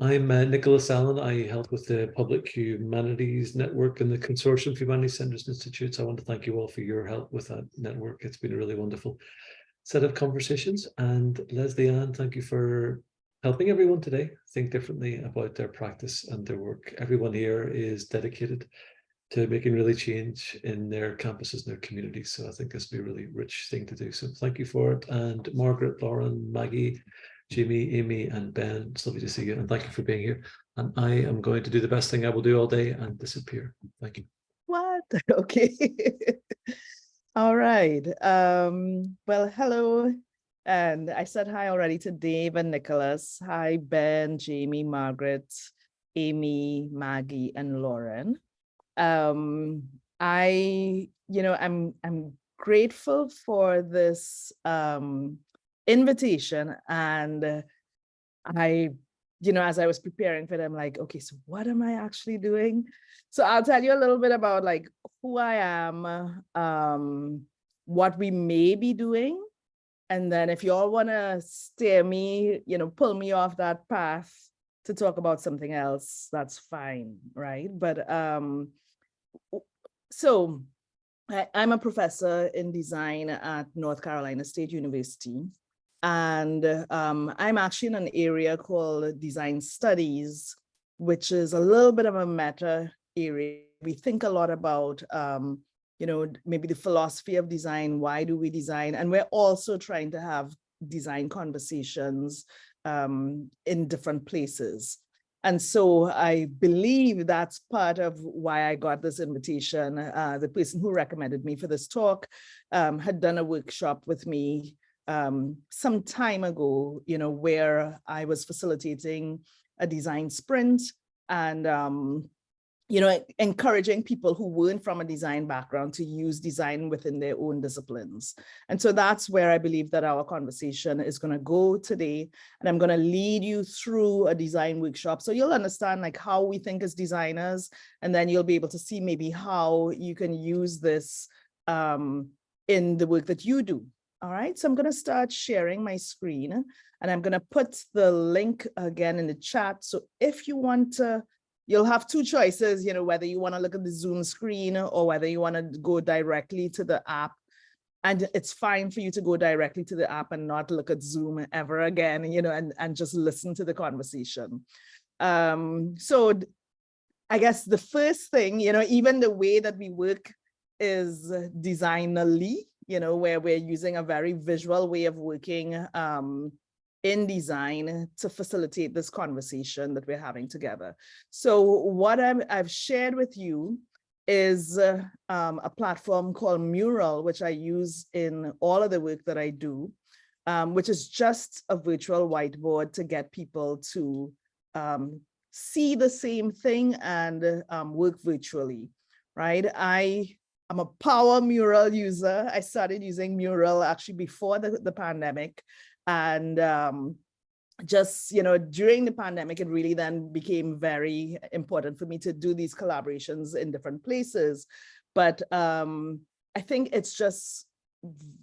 I'm Nicholas Allen. I help with the Public Humanities Network and the Consortium for Humanities Centres and Institutes. I want to thank you all for your help with that network. It's been a really wonderful set of conversations. And Lesley-Ann, thank you for helping everyone today think differently about their practice and their work. Everyone here is dedicated to making really change in their campuses and their communities. So I think this will be a really rich thing to do. So thank you for it. And Margaret, Lauren, Maggie, Jimmy, Amy, and Ben, it's lovely to see you. And thank you for being here. And I am going to do the best thing I will do all day and disappear. Thank you. What? Okay. All right. Well, hello. And I said hi already to Dave and Nicholas. Hi, Ben, Jamie, Margaret, Amy, Maggie, and Lauren. I'm grateful for this invitation, and as I was preparing for it, I'm like, okay, so what am I actually doing? So I'll tell you a little bit about like who I am, what we may be doing, and then if you all want to steer me, pull me off that path to talk about something else, that's fine, right? But so I'm a professor in design at North Carolina State University. And I'm actually in an area called design studies, which is a little bit of a meta area. We think a lot about, maybe the philosophy of design. Why do we design? And we're also trying to have design conversations in different places. And so I believe that's part of why I got this invitation. The person who recommended me for this talk had done a workshop with me some time ago, where I was facilitating a design sprint and, encouraging people who weren't from a design background to use design within their own disciplines. And so that's where I believe that our conversation is going to go today. And I'm going to lead you through a design workshop. So you'll understand like how we think as designers, and then you'll be able to see maybe how you can use this in the work that you do. All right, so I'm going to start sharing my screen, and I'm going to put the link again in the chat. So if you want to, you'll have two choices, whether you want to look at the Zoom screen or whether you want to go directly to the app. And it's fine for you to go directly to the app and not look at Zoom ever again, and just listen to the conversation. So I guess the first thing, even the way that we work is designally, where we're using a very visual way of working in design to facilitate this conversation that we're having together. So what I've shared with you is a platform called Mural, which I use in all of the work that I do, which is just a virtual whiteboard to get people to see the same thing and work virtually, right? I'm a power Mural user. I started using Mural actually before the pandemic. And during the pandemic, it really then became very important for me to do these collaborations in different places. But I think it's just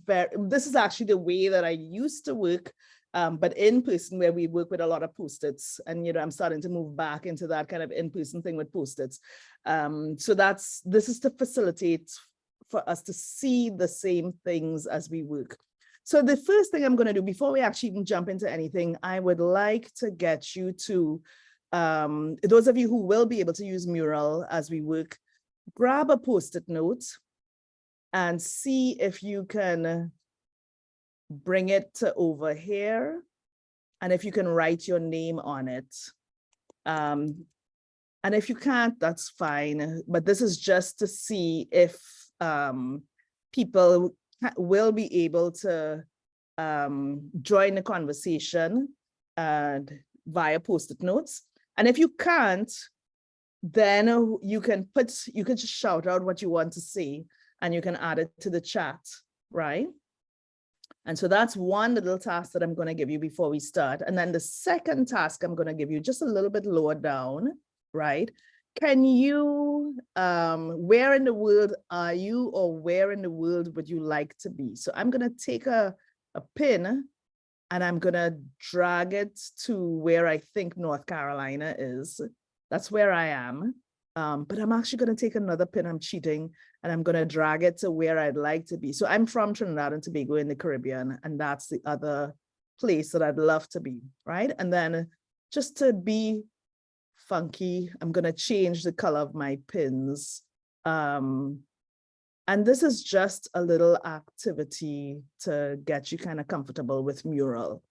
this is actually the way that I used to work, but in person, where we work with a lot of Post-its, and I'm starting to move back into that kind of in-person thing with Post-its. So this is to facilitate for us to see the same things as we work. So the first thing I'm going to do before we actually even jump into anything, I would like to get you to, those of you who will be able to use Mural as we work, grab a Post-it note and see if you can bring it to over here, and if you can write your name on it. And if you can't, that's fine. But this is just to see if people will be able to join the conversation via Post-it notes. And if you can't, then you can just shout out what you want to say, and you can add it to the chat, right? And so that's one little task that I'm going to give you before we start. And then the second task I'm going to give you just a little bit lower down, right? Can you, where in the world are you, or where in the world would you like to be? So I'm going to take a pin and I'm gonna drag it to where I think North Carolina is. That's where I am. But I'm actually gonna take another pin, I'm cheating, and I'm gonna drag it to where I'd like to be. So I'm from Trinidad and Tobago in the Caribbean, and that's the other place that I'd love to be, right? And then just to be funky, I'm gonna change the color of my pins. And this is just a little activity to get you kind of comfortable with mural.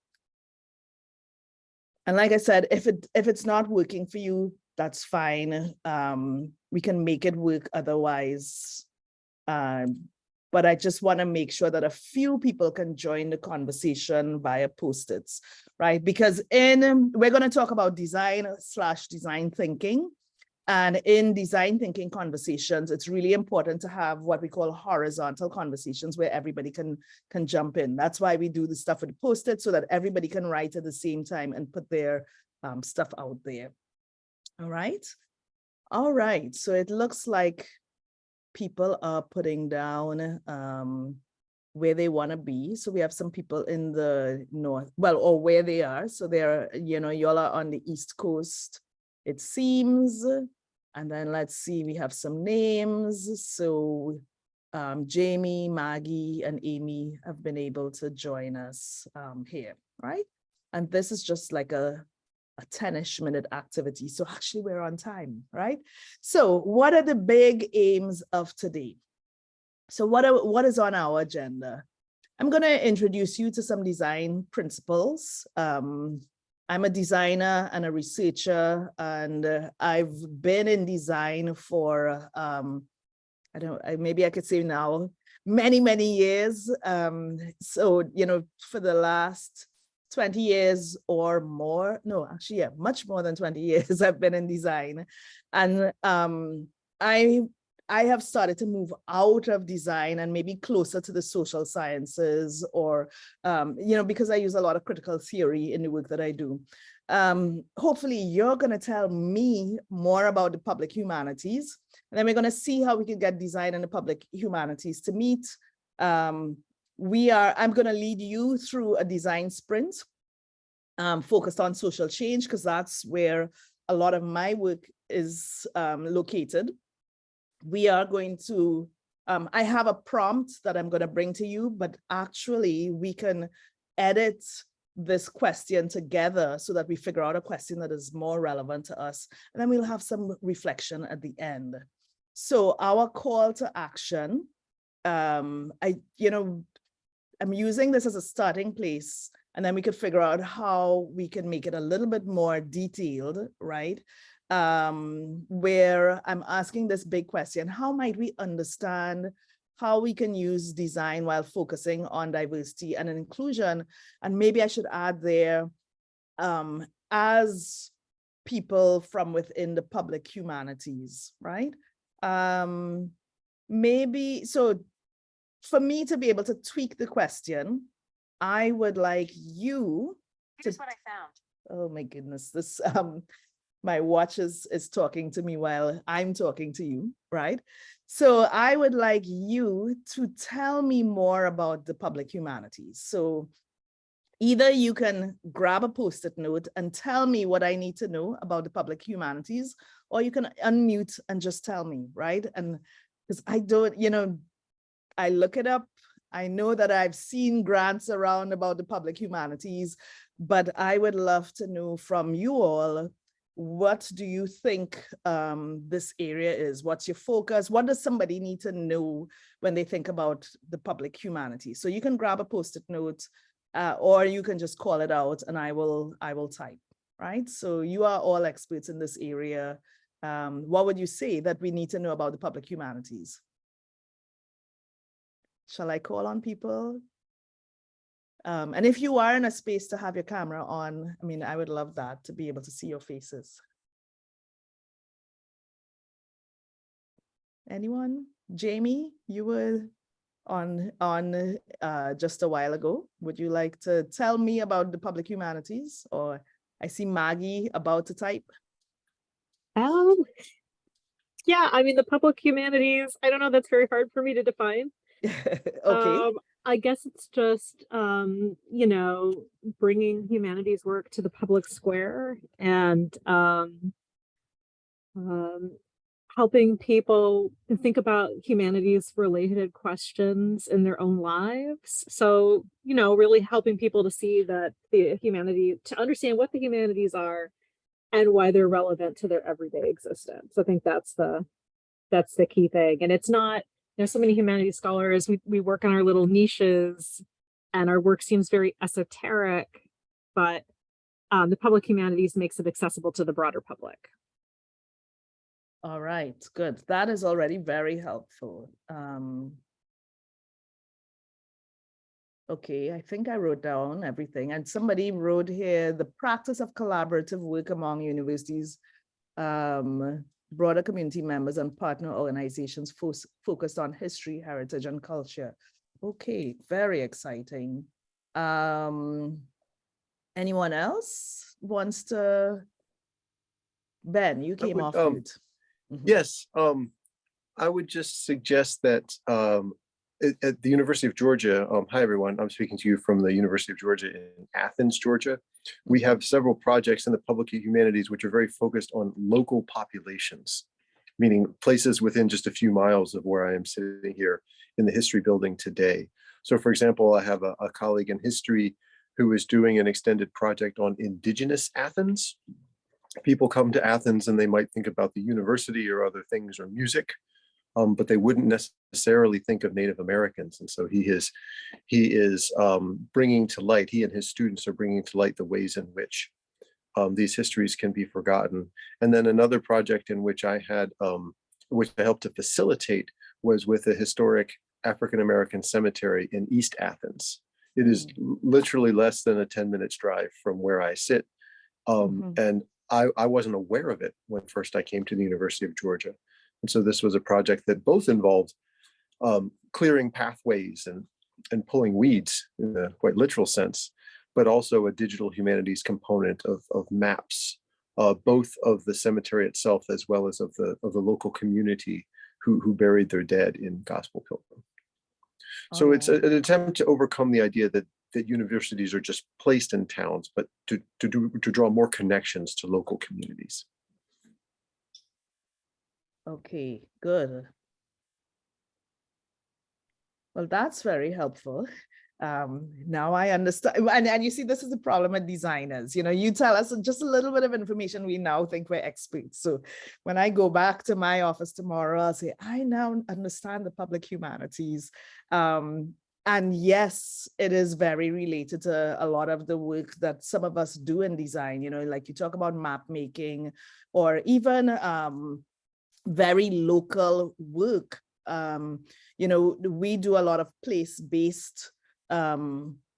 And like I said, if it's not working for you, that's fine. We can make it work otherwise. But I just want to make sure that a few people can join the conversation via post-its, right? Because we're going to talk about design/design thinking. And in design thinking conversations, it's really important to have what we call horizontal conversations where everybody can jump in. That's why we do the stuff with the post-it, so that everybody can write at the same time and put their stuff out there. All right. So it looks like people are putting down where they want to be. So we have some people in the north, well, or where they are. So they're, y'all are on the East Coast, it seems. And then let's see, we have some names. So Jamie, Maggie, and Amy have been able to join us here, right? And this is just like a 10-ish minute activity. So actually we're on time, right? So what are the big aims of today? So what is on our agenda? I'm going to introduce you to some design principles. I'm a designer and a researcher, and I've been in design for, maybe I could say now, many, many years. So, for the last 20 years or more, no, actually, yeah, much more than 20 years I've been in design. And I have started to move out of design and maybe closer to the social sciences, or, because I use a lot of critical theory in the work that I do. Hopefully you're going to tell me more about the public humanities, and then we're going to see how we can get design and the public humanities to meet. I'm going to lead you through a design sprint focused on social change, because that's where a lot of my work is located. We are going to, I have a prompt that I'm going to bring to you, but actually we can edit this question together so that we figure out a question that is more relevant to us. And then we'll have some reflection at the end. So our call to action, I'm using this as a starting place, and then we could figure out how we can make it a little bit more detailed, right? Where I'm asking this big question: how might we understand how we can use design while focusing on diversity and inclusion? And maybe I should add there, as people from within the public humanities, right? Maybe, so for me to be able to tweak the question, I would like you to— Here's what I found. Oh my goodness, this my watch is talking to me while I'm talking to you, right? So I would like you to tell me more about the public humanities. So either you can grab a Post-it note and tell me what I need to know about the public humanities, or you can unmute and just tell me, right? And because I don't, I look it up. I know that I've seen grants around about the public humanities, but I would love to know from you all, what do you think this area is? What's your focus? What does somebody need to know when they think about the public humanities? So you can grab a Post-it note, or you can just call it out and I will type, right? So you are all experts in this area. What would you say that we need to know about the public humanities? Shall I call on people? And if you are in a space to have your camera on, I mean, I would love that, to be able to see your faces. Anyone? Jamie, you were on just a while ago. Would you like to tell me about the public humanities? Or I see Maggie about to type. Yeah, I mean, the public humanities, I don't know, that's very hard for me to define. Okay. I guess it's just, you know, bringing humanities work to the public square and um, helping people to think about humanities related questions in their own lives. So, you know, really helping people to see that to understand what the humanities are and why they're relevant to their everyday existence. I think that's the key thing. And it's not, there's so many humanities scholars, we work on our little niches and our work seems very esoteric, but the public humanities makes it accessible to the broader public. All right, good. That is already very helpful. Okay, I think I wrote down everything. And somebody wrote here, the practice of collaborative work among universities, broader community members and partner organizations focused on history, heritage, and culture. Okay, very exciting. Anyone else wants to? Ben, you came off mute. Yes, I would just suggest that at the University of Georgia, hi everyone, I'm speaking to you from the University of Georgia in Athens, Georgia. We have several projects in the public humanities which are very focused on local populations, meaning places within just a few miles of where I am sitting here in the history building today. So for example, I have a colleague in history who is doing an extended project on indigenous Athens. People come to Athens and they might think about the university or other things or music, but they wouldn't necessarily think of Native Americans. And so he is bringing to light, he and his students are bringing to light the ways in which these histories can be forgotten. And then another project in which I had, which I helped to facilitate, was with a historic African-American cemetery in East Athens. It is literally less than a 10-minute drive from where I sit. And I wasn't aware of it when first I came to the University of Georgia. And so this was a project that both involved clearing pathways and pulling weeds in a quite literal sense, but also a digital humanities component of maps, both of the cemetery itself as well as of the local community who buried their dead in Gospel Pilgrim. So it's an attempt to overcome the idea that universities are just placed in towns, but to draw more connections to local communities. Okay, good. Well, that's very helpful. Now I understand. And you see, this is the problem with designers. You know, you tell us just a little bit of information, we now think we're experts. So when I go back to my office tomorrow, I'll say, I now understand the public humanities. And yes, it is very related to a lot of the work that some of us do in design, you know, like you talk about map making or even very local work. You know, we do a lot of place-based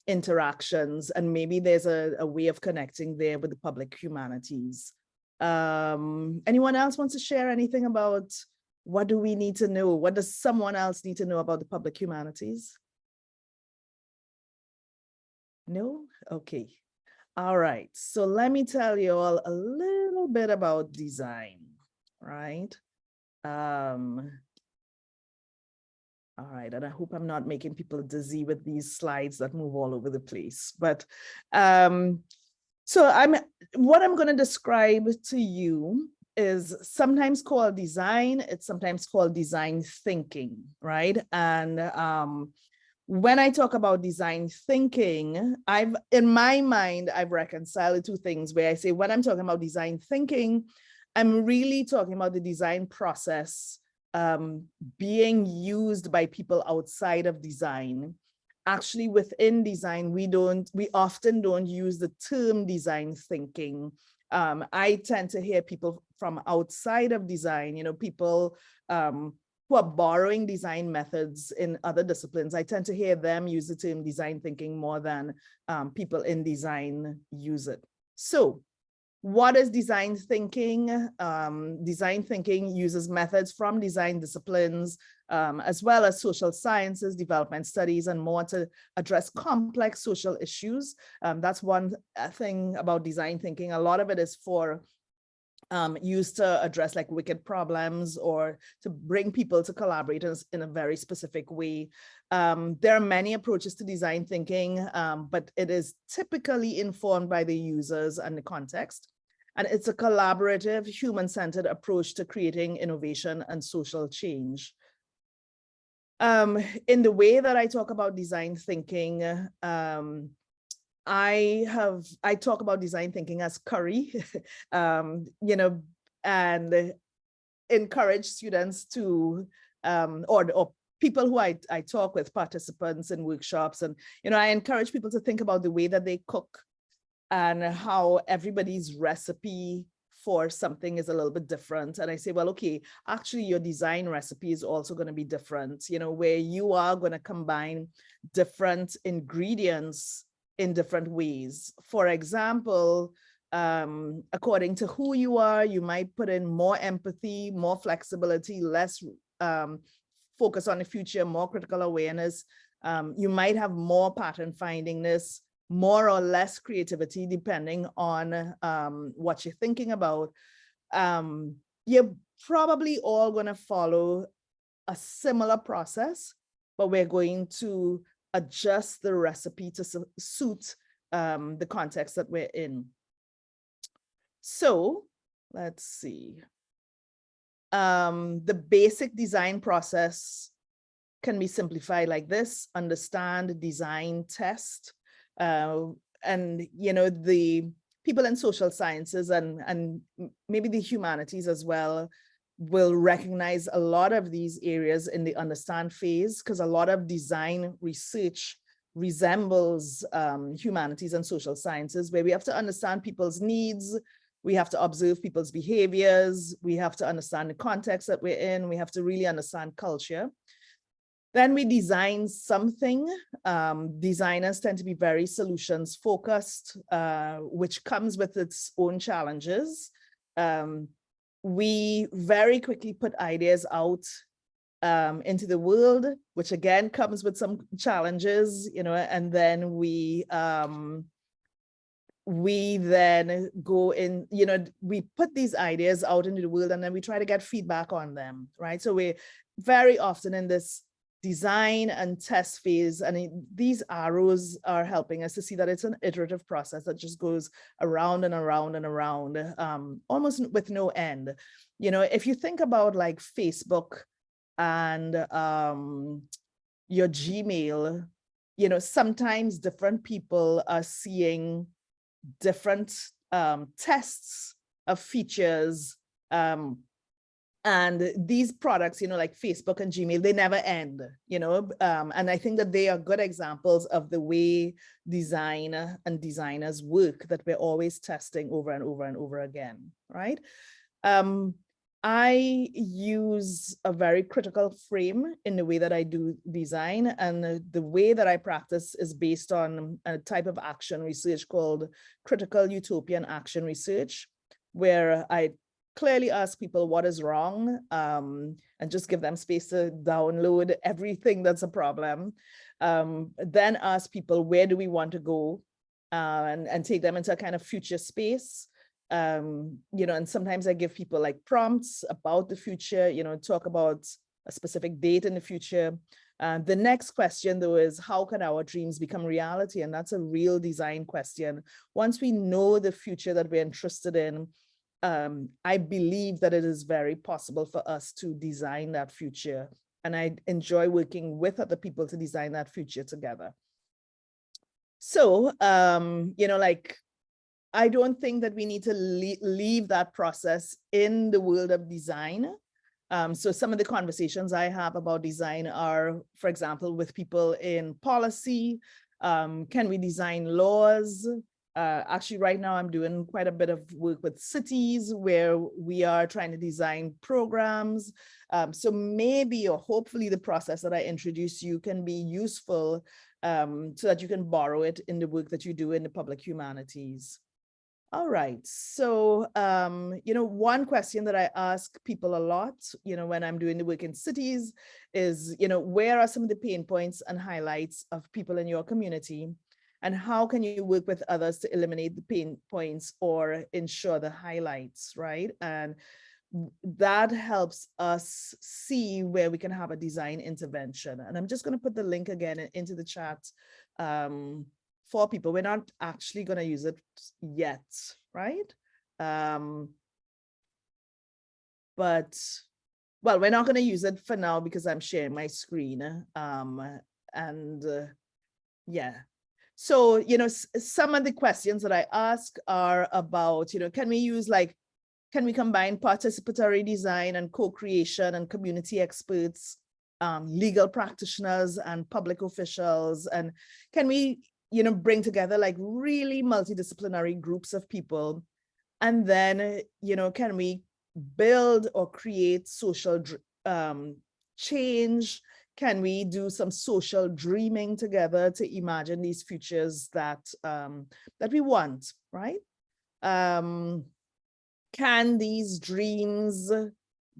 interactions, and maybe there's a way of connecting there with the public humanities. Anyone else wants to share anything about what do we need to know? What does someone else need to know about the public humanities? No? Okay. All right. So let me tell you all a little bit about design, right? All right, and I hope I'm not making people dizzy with these slides that move all over the place. But so what I'm going to describe to you is sometimes called design. It's sometimes called design thinking, right? And when I talk about design thinking, in my mind, I've reconciled the two things where I say, when I'm talking about design thinking, I'm really talking about the design process being used by people outside of design. Actually, within design, we often don't use the term design thinking. I tend to hear people from outside of design, you know, people who are borrowing design methods in other disciplines. I tend to hear them use the term design thinking more than people in design use it. So what is design thinking? Design thinking uses methods from design disciplines, as well as social sciences, development studies, and more to address complex social issues. That's one thing about design thinking. A lot of it is for used to address like wicked problems or to bring people to collaborate in a very specific way. There are many approaches to design thinking, but it is typically informed by the users and the context. And it's a collaborative, human-centered approach to creating innovation and social change. In the way that I talk about design thinking, I talk about design thinking as curry, you know, and encourage students to, or people who I talk with, participants in workshops, and, you know, I encourage people to think about the way that they cook and how everybody's recipe for something is a little bit different. And I say, well, okay, actually your design recipe is also going to be different, you know, where you are going to combine different ingredients in different ways. For example, according to who you are, you might put in more empathy, more flexibility, less focus on the future, more critical awareness. You might have more pattern findingness, more or less creativity, depending on what you're thinking about. You're probably all going to follow a similar process, but we're going to adjust the recipe to suit the context that we're in. So let's see. The basic design process can be simplified like this: understand, design, test. And, you know, the people in social sciences and maybe the humanities as well will recognize a lot of these areas in the understand phase, because a lot of design research resembles humanities and social sciences, where we have to understand people's needs, we have to observe people's behaviors, we have to understand the context that we're in, we have to really understand culture. Then we design something. Designers tend to be very solutions focused, which comes with its own challenges. We very quickly put ideas out into the world, which again comes with some challenges, you know, and then we then go in, you know, we put these ideas out into the world and then we try to get feedback on them, right? So we're very often in this design and test phase, and these arrows are helping us to see that it's an iterative process that just goes around and around and around, almost with no end. You know, if you think about like Facebook and your Gmail, you know, sometimes different people are seeing different tests of features, and these products, you know, like Facebook and Gmail, they never end, you know, and I think that they are good examples of the way design and designers work, that we're always testing over and over and over again, right? I use a very critical frame in the way that I do design, and the way that I practice is based on a type of action research called critical utopian action research, where I clearly ask people what is wrong, and just give them space to download everything that's a problem. Then ask people, where do we want to go, and take them into a kind of future space. You know, and sometimes I give people like prompts about the future, you know, talk about a specific date in the future. The next question though is, how can our dreams become reality? And that's a real design question. Once we know the future that we're interested in, I believe that it is very possible for us to design that future. And I enjoy working with other people to design that future together. So, you know, like, I don't think that we need to leave that process in the world of design. So some of the conversations I have about design are, for example, with people in policy. Can we design laws? Actually, right now, I'm doing quite a bit of work with cities where we are trying to design programs. So maybe, or hopefully, the process that I introduce you can be useful, so that you can borrow it in the work that you do in the public humanities. All right, so, you know, one question that I ask people a lot, you know, when I'm doing the work in cities is, you know, where are some of the pain points and highlights of people in your community? And how can you work with others to eliminate the pain points or ensure the highlights, right? And that helps us see where we can have a design intervention. And I'm just going to put the link again into the chat for people. We're not actually going to use it yet, right? But, well, we're not going to use it for now because I'm sharing my screen. Yeah. So, you know, some of the questions that I ask are about, you know, can we use can we combine participatory design and co-creation and community experts, legal practitioners and public officials? And can we, you know, bring together like really multidisciplinary groups of people? And then, you know, can we build or create social change? Can we do some social dreaming together to imagine these futures that that we want, right? Can these dreams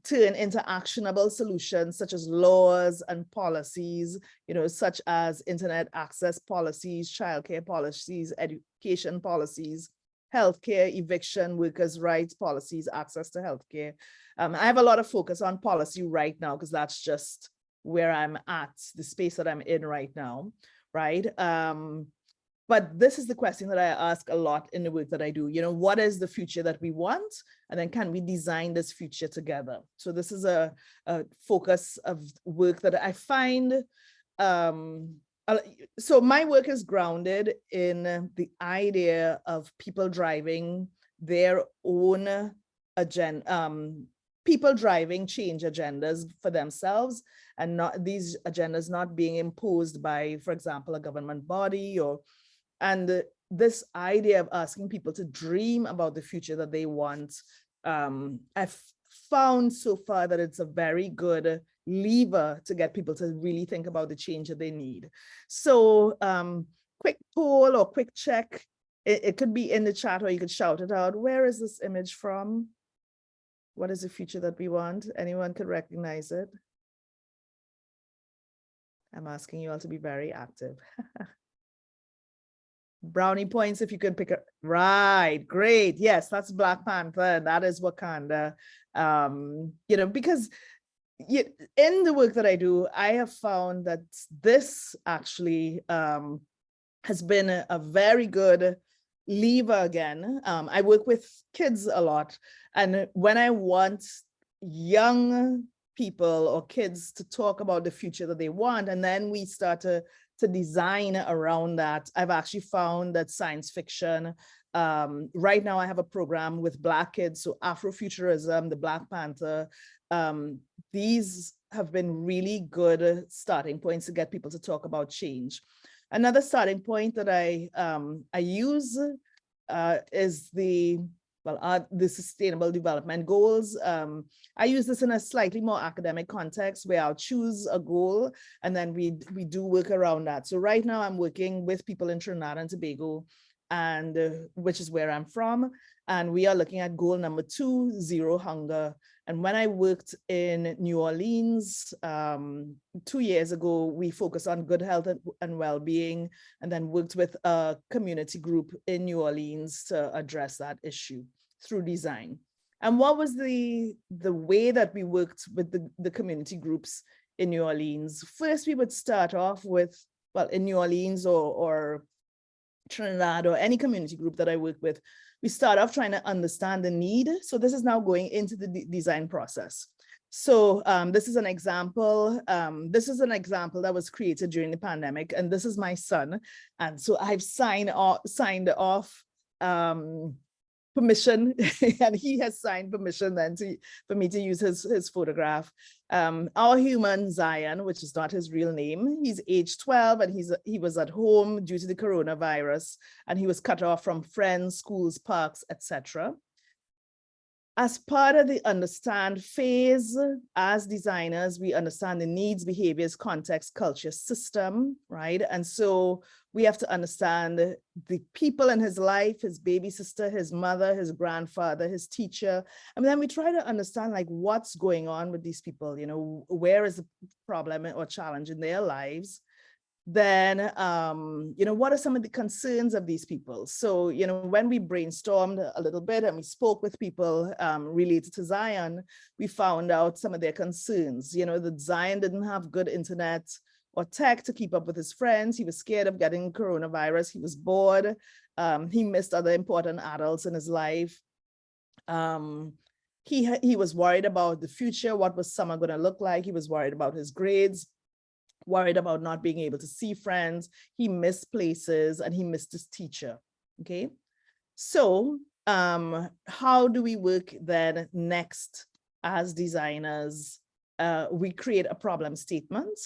turn into actionable solutions such as laws and policies, you know, such as internet access policies, childcare policies, education policies, healthcare, eviction, workers' rights policies, access to healthcare. I have a lot of focus on policy right now because that's just where I'm at, the space that I'm in right now, right? But this is the question that I ask a lot in the work that I do. You know, what is the future that we want? And then can we design this future together? So this is a focus of work that I find. So my work is grounded in the idea of people driving their own agenda, people driving change agendas for themselves, and not these agendas not being imposed by, for example, a government body and this idea of asking people to dream about the future that they want. I've found so far that it's a very good lever to get people to really think about the change that they need. So quick poll or quick check. It could be in the chat or you could shout it out. Where is this image from? What is the future that we want? Anyone could recognize it? I'm asking you all to be very active. Brownie points if you could pick a right, great. Yes, that's Black Panther, and that is Wakanda. You know, because in the work that I do, I have found that this actually has been a very good lever again. I work with kids a lot, and when I want young people or kids to talk about the future that they want, and then we start to design around that, I've actually found that science fiction, right now I have a program with Black kids, so Afrofuturism, the Black Panther, these have been really good starting points to get people to talk about change. Another starting point that I use is the Sustainable Development Goals. I use this in a slightly more academic context where I'll choose a goal and then we do work around that. So right now I'm working with people in Trinidad and Tobago, and which is where I'm from. And we are looking at goal number 2, zero hunger. And when I worked in New Orleans 2 years ago, we focused on good health and well-being, and then worked with a community group in New Orleans to address that issue through design. And what was the way that we worked with the community groups in New Orleans? First, we would start off with, well, in New Orleans or Trinidad or any community group that I work with, we start off trying to understand the need. So this is now going into the design process. So this is an example. This is an example that was created during the pandemic, and this is my son. And so I've signed off permission, and he has signed permission then for me to use his photograph. Our human Zion, which is not his real name, he's age 12 and he was at home due to the coronavirus, and he was cut off from friends, schools, parks, etc. As part of the understand phase, as designers, we understand the needs, behaviors, context, culture, system, right? And so we have to understand the people in his life, his baby sister, his mother, his grandfather, his teacher. And then we try to understand like what's going on with these people, you know, where is the problem or challenge in their lives? then, what are some of the concerns of these people? So, when we brainstormed a little bit and we spoke with people related to Zion, we found out some of their concerns, that Zion didn't have good internet or tech to keep up with his friends. He was scared of getting coronavirus. He was bored. He missed other important adults in his life. He was worried about the future. What was summer going to look like? He was worried about his grades, worried about not being able to see friends. He missed places and he missed his teacher. Okay. So how do we work then next as designers? We create a problem statement.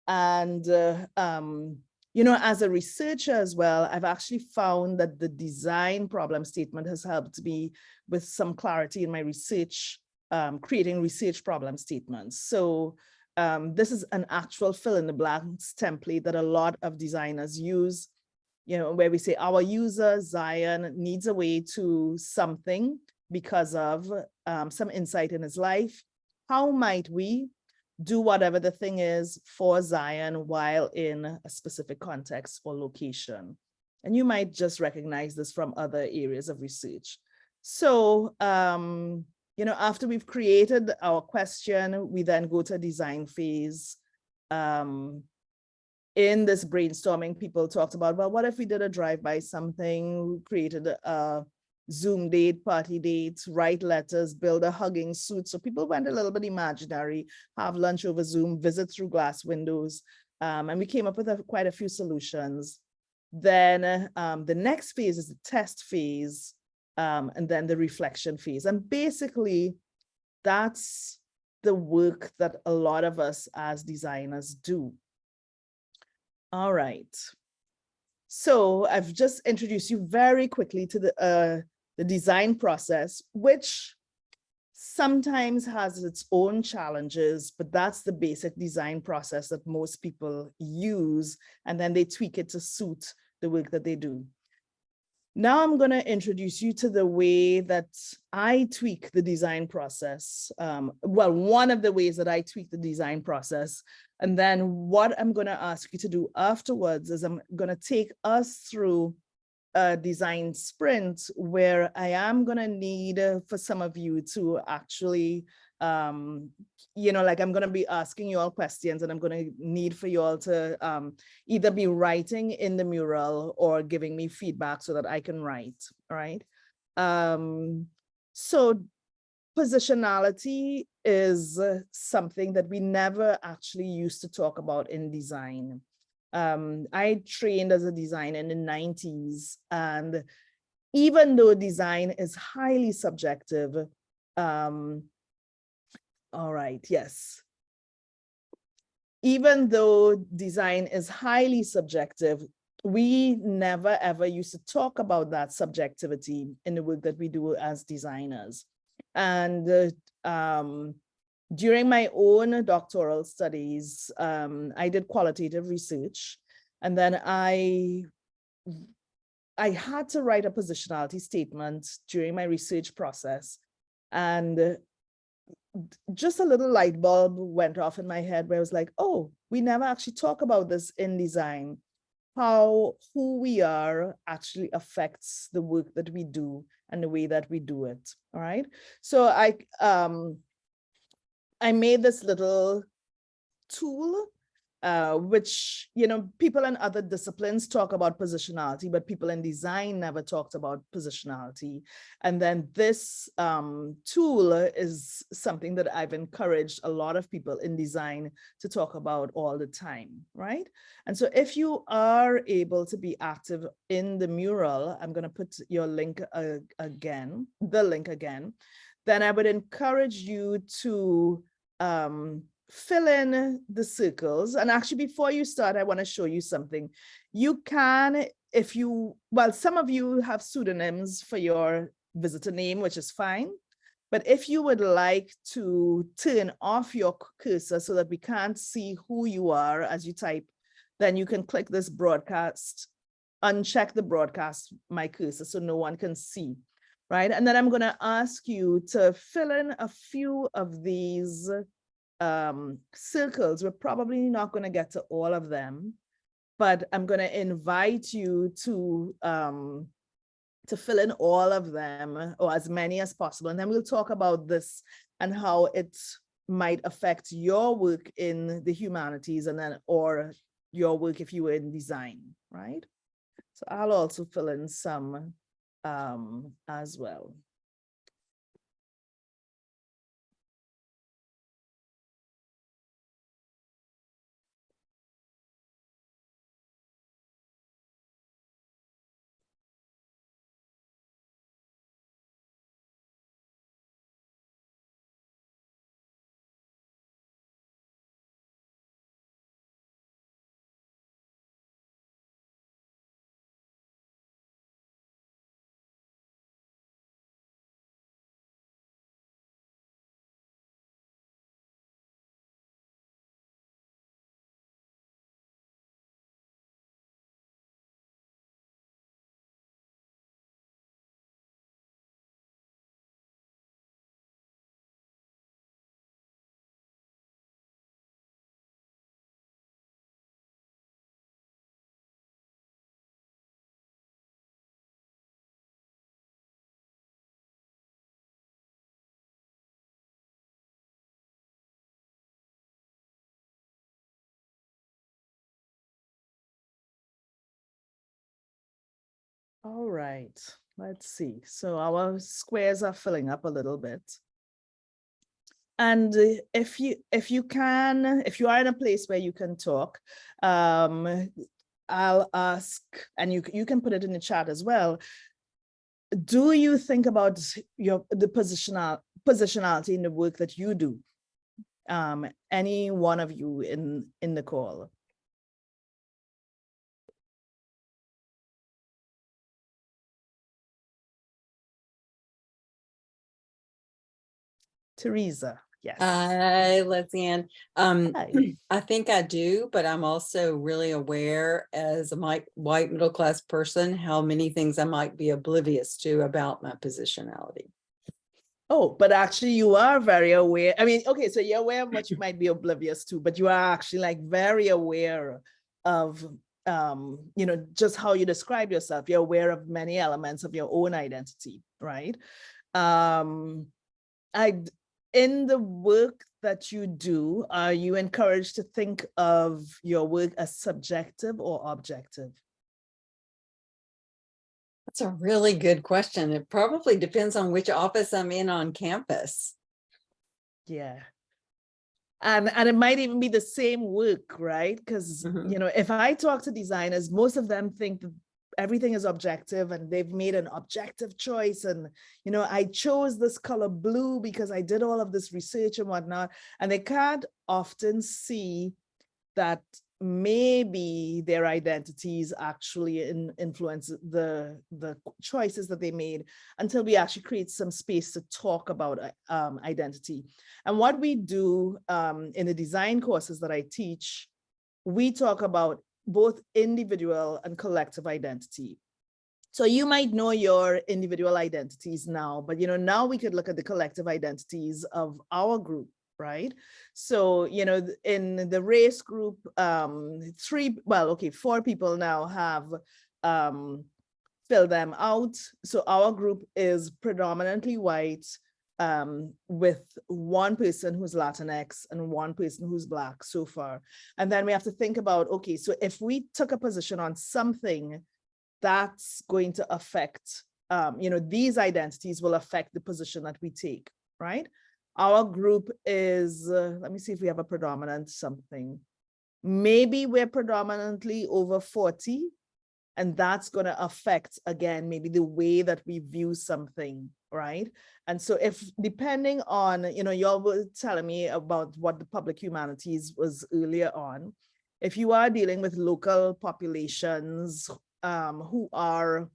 And, as a researcher as well, I've actually found that the design problem statement has helped me with some clarity in my research, creating research problem statements. So this is an actual fill in the blanks template that a lot of designers use, where we say our user Zion needs a way to something because of some insight in his life. How might we do whatever the thing is for Zion while in a specific context or location? And you might just recognize this from other areas of research. So, after we've created our question, we then go to a design phase. In this brainstorming, people talked about, well, what if we did a drive-by something, created a Zoom date, party dates, write letters, build a hugging suit. So people went a little bit imaginary, have lunch over Zoom, visit through glass windows. And we came up with quite a few solutions. Then the next phase is the test phase, and then the reflection phase. And basically, that's the work that a lot of us as designers do. All right. So I've just introduced you very quickly to the design process, which sometimes has its own challenges, but that's the basic design process that most people use, and then they tweak it to suit the work that they do. Now I'm going to introduce you to the way that I tweak the design process. Well, one of the ways that I tweak the design process. And then what I'm going to ask you to do afterwards is I'm going to take us through a design sprint where I am going to need for some of you to actually, I'm going to be asking you all questions, and I'm going to need for you all to either be writing in the mural or giving me feedback so that I can write, all right? So positionality is something that we never actually used to talk about in design. I trained as a designer in the 90s, and even though design is highly subjective, all right, yes. Even though design is highly subjective, we never ever used to talk about that subjectivity in the work that we do as designers. And during my own doctoral studies, I did qualitative research, and then I had to write a positionality statement during my research process, and just a little light bulb went off in my head where I was like, oh, we never actually talk about this in design, how who we are actually affects the work that we do and the way that we do it, all right? So I made this little tool, which, people in other disciplines talk about positionality, but people in design never talked about positionality. And then this tool is something that I've encouraged a lot of people in design to talk about all the time, right? And so if you are able to be active in the mural, I'm going to put your link again, then I would encourage you to fill in the circles. And actually, before you start, I want to show you something. You can, some of you have pseudonyms for your visitor name, which is fine. But if you would like to turn off your cursor so that we can't see who you are as you type, then you can click this broadcast, uncheck the broadcast, my cursor, so no one can see, right? And then I'm going to ask you to fill in a few of these circles. We're probably not going to get to all of them, but I'm going to invite you to fill in all of them, or as many as possible. And then we'll talk about this and how it might affect your work in the humanities, and then, or your work if you were in design, right? So I'll also fill in some as well. All right, let's see. So our squares are filling up a little bit. And if you are in a place where you can talk, I'll ask, and you can put it in the chat as well. Do you think about the positionality in the work that you do? Any one of you in the call? Teresa, yes. Hi, Lesley-Ann. Hi. I think I do, but I'm also really aware as a white middle-class person how many things I might be oblivious to about my positionality. Oh, but actually you are very aware. I mean, okay, so you're aware of what you might be oblivious to, but you are actually like very aware of, you know, just how you describe yourself. You're aware of many elements of your own identity, right? In the work that you do, are you encouraged to think of your work as subjective or objective? That's a really good question. It probably depends on which office I'm in on campus. Yeah. And it might even be the same work, right? Because, you know, if I talk to designers, most of them think that everything is objective and they've made an objective choice. And, you know, I chose this color blue because I did all of this research and whatnot. And they can't often see that maybe their identities actually influence the choices that they made, until we actually create some space to talk about identity. And what we do in the design courses that I teach, we talk about both individual and collective identity. So you might know your individual identities now, but, you know, now we could look at the collective identities of our group, right? So, you know, in the race group, 4 people now have filled them out. So our group is predominantly white, with 1 person who's Latinx and 1 person who's Black so far. And then we have to think about, okay, so if we took a position on something, that's going to affect, you know, these identities will affect the position that we take, right? Our group is, let me see if we have a predominant something. Maybe we're predominantly over 40, and that's going to affect, again, maybe the way that we view something, right? And so if, depending on, you know, y'all were telling me about what the public humanities was earlier on, if you are dealing with local populations who are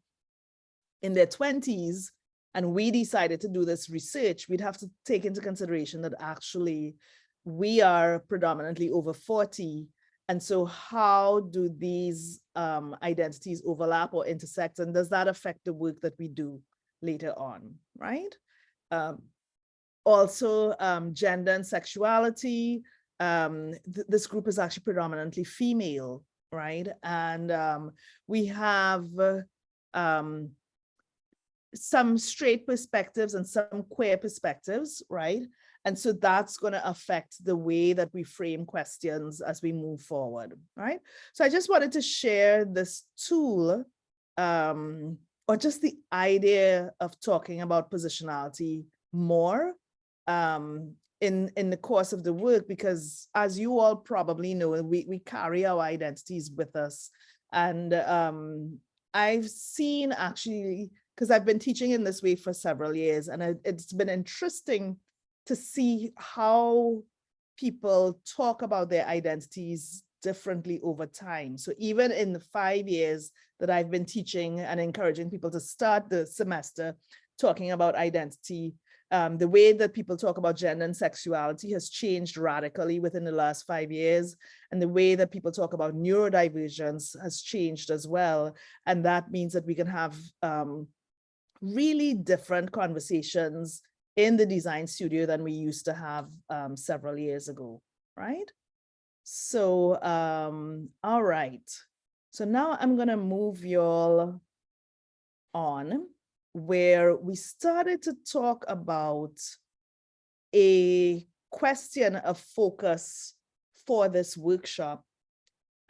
in their 20s, and we decided to do this research, we'd have to take into consideration that actually we are predominantly over 40. And so how do these identities overlap or intersect? And does that affect the work that we do later on, right? Also, gender and sexuality. This group is actually predominantly female. right? And we have some straight perspectives and some queer perspectives, right? And so that's going to affect the way that we frame questions as we move forward, right? So I just wanted to share this tool, or just the idea of talking about positionality more in the course of the work, because as you all probably know, we carry our identities with us. And I've seen actually, because I've been teaching in this way for several years, and it's been interesting to see how people talk about their identities differently over time. So even in the 5 years that I've been teaching and encouraging people to start the semester talking about identity, the way that people talk about gender and sexuality has changed radically within the last 5 years. And the way that people talk about neurodivergence has changed as well. And that means that we can have really different conversations in the design studio than we used to have several years ago, right? So, all right. So now I'm gonna move y'all on where we started to talk about a question of focus for this workshop.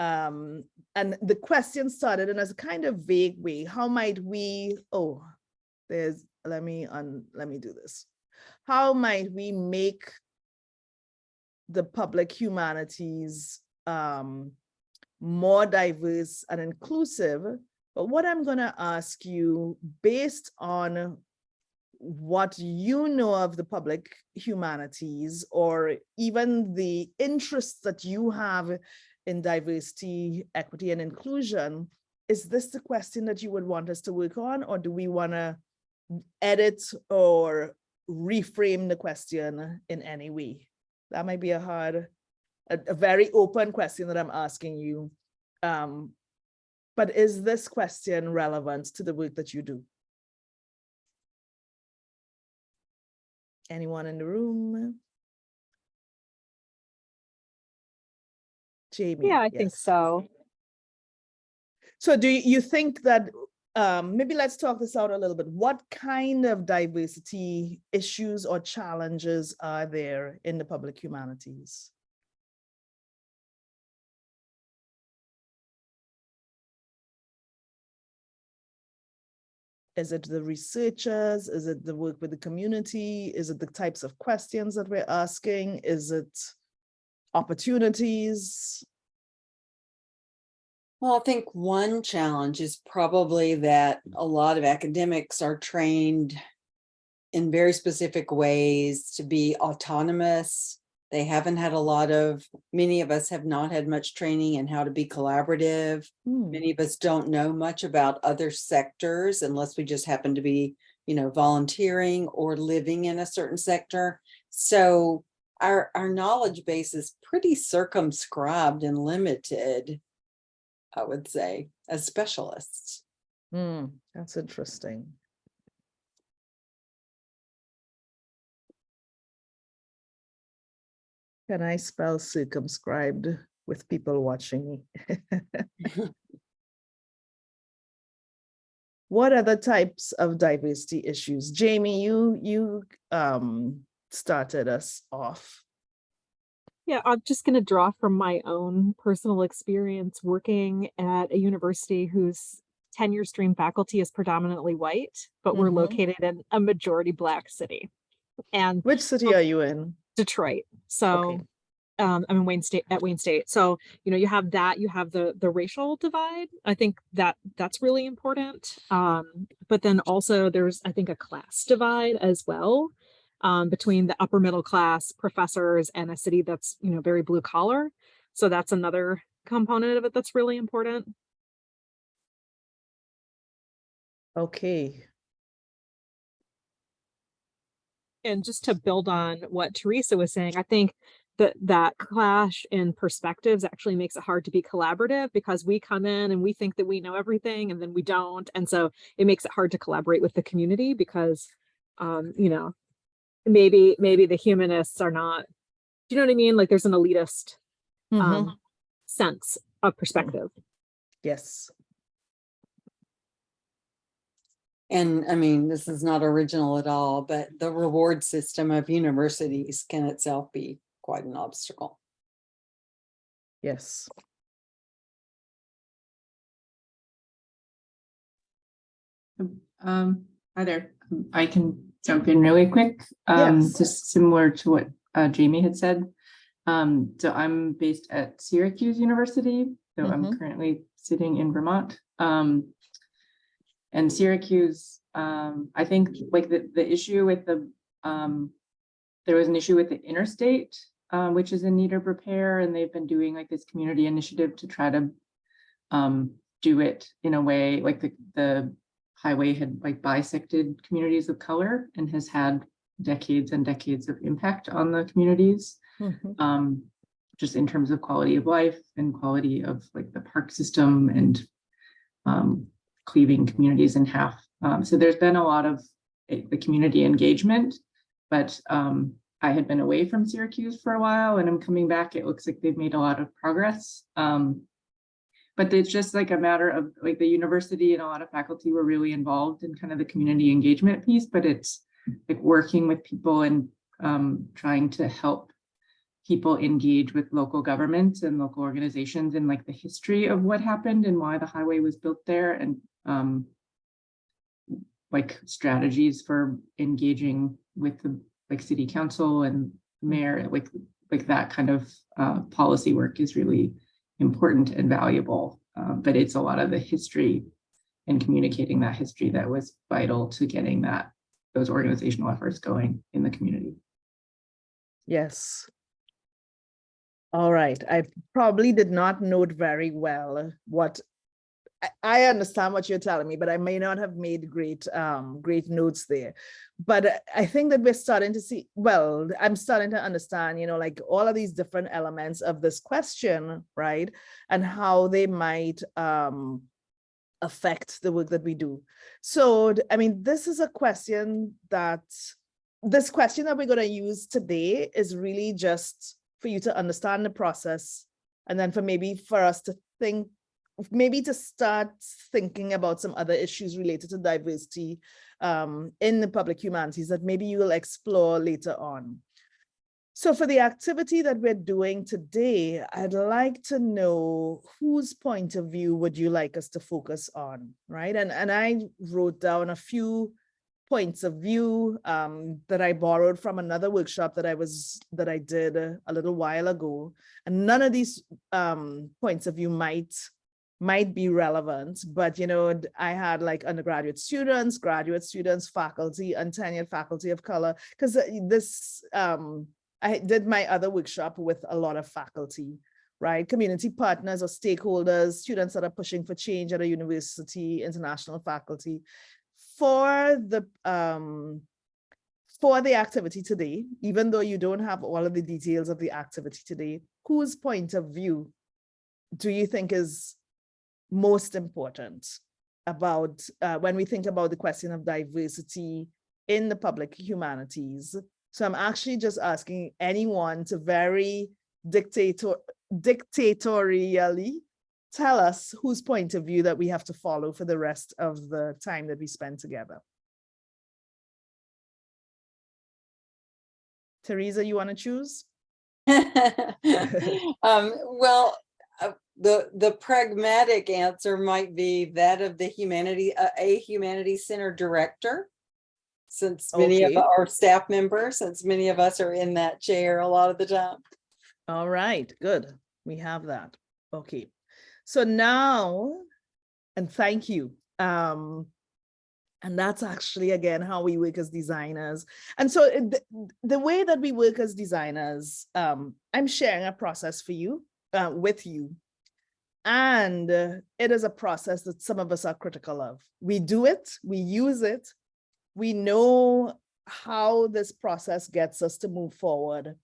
And the question started in a kind of vague way. How might we, let me do this. How might we make the public humanities more diverse and inclusive? But what I'm going to ask you, based on what you know of the public humanities, or even the interests that you have in diversity, equity, and inclusion, is this the question that you would want us to work on, or do we want to edit or reframe the question in any way? That might be a very open question that I'm asking you. But is this question relevant to the work that you do? Anyone in the room? Jamie? Yeah, I think so. So do you think that, maybe let's talk this out a little bit. What kind of diversity issues or challenges are there in the public humanities? Is it the researchers? Is it the work with the community? Is it the types of questions that we're asking? Is it opportunities? Well, I think one challenge is probably that a lot of academics are trained in very specific ways to be autonomous. They haven't had many of us have not had much training in how to be collaborative. Many of us don't know much about other sectors unless we just happen to be, volunteering or living in a certain sector. So our knowledge base is pretty circumscribed and limited, I would say, as specialists. That's interesting. Can I spell circumscribed with people watching me? What are the types of diversity issues? Jamie, you started us off. Yeah, I'm just going to draw from my own personal experience working at a university whose tenure stream faculty is predominantly white, but we're located in a majority Black city. And which city are you in? Detroit. So okay. I'm in Wayne State. So, you have that, you have the racial divide. I think that's really important. But then also there's, I think, a class divide as well, between the upper middle class professors and a city that's, very blue collar. So that's another component of it that's really important. Okay. And just to build on what Teresa was saying, I think that clash in perspectives actually makes it hard to be collaborative, because we come in and we think that we know everything and then we don't. And so it makes it hard to collaborate with the community because, maybe the humanists are not, do you know what I mean? Like there's an elitist sense perspective. Yes. And I mean, this is not original at all, but the reward system of universities can itself be quite an obstacle. Yes. Hi there. I can jump in really quick. Yes. Just similar to what Jamie had said. So I'm based at Syracuse University. So I'm currently sitting in Vermont. And Syracuse, I think like the issue with the, there was an issue with the interstate, which is in need of repair. And they've been doing like this community initiative to try to do it in a way like the highway had like bisected communities of color and has had decades and decades of impact on the communities, just in terms of quality of life and quality of like the park system and cleaving communities in half. So there's been a lot of the community engagement, but I had been away from Syracuse for a while and I'm coming back. It looks like they've made a lot of progress. But it's just like a matter of like the university and a lot of faculty were really involved in kind of the community engagement piece, but it's like working with people and trying to help people engage with local governments and local organizations and like the history of what happened and why the highway was built there, and like strategies for engaging with the like city council and mayor, like that kind of policy work is really important and valuable, but it's a lot of the history and communicating that history that was vital to getting those organizational efforts going in the community. Yes. All right. I probably did not note very well what I understand what you're telling me, but I may not have made great notes there. But I think that we're starting to see, well, I'm starting to understand, you know, like all of these different elements of this question, right? And how they might affect the work that we do. So, I mean, this is a question that we're going to use today is really just for you to understand the process. And then for us to think, maybe to start thinking about some other issues related to diversity in the public humanities that maybe you will explore later on. So for the activity that we're doing today, I'd like to know whose point of view would you like us to focus on, right? And I wrote down a few points of view that I borrowed from another workshop that I did a little while ago. And none of these points of view might be relevant, but you know, I had like undergraduate students, graduate students, faculty, untenured faculty of color, because I did my other workshop with a lot of faculty, right? Community partners or stakeholders, students that are pushing for change at a university, international faculty. For the activity today, even though you don't have all of the details of the activity today, whose point of view do you think is most important about when we think about the question of diversity in the public humanities? So I'm actually just asking anyone to very dictatorially tell us whose point of view that we have to follow for the rest of the time that we spend together. Teresa, you want to choose? Well, the pragmatic answer might be that of the humanities center director, since many of our staff members, since many of us are in that chair a lot of the time. All right, good. We have that. Okay. So now, and thank you. And that's actually, again, how we work as designers. And so the way that we work as designers, I'm sharing a process for you, with you. And it is a process that some of us are critical of. We do it, we use it, we know how this process gets us to move forward.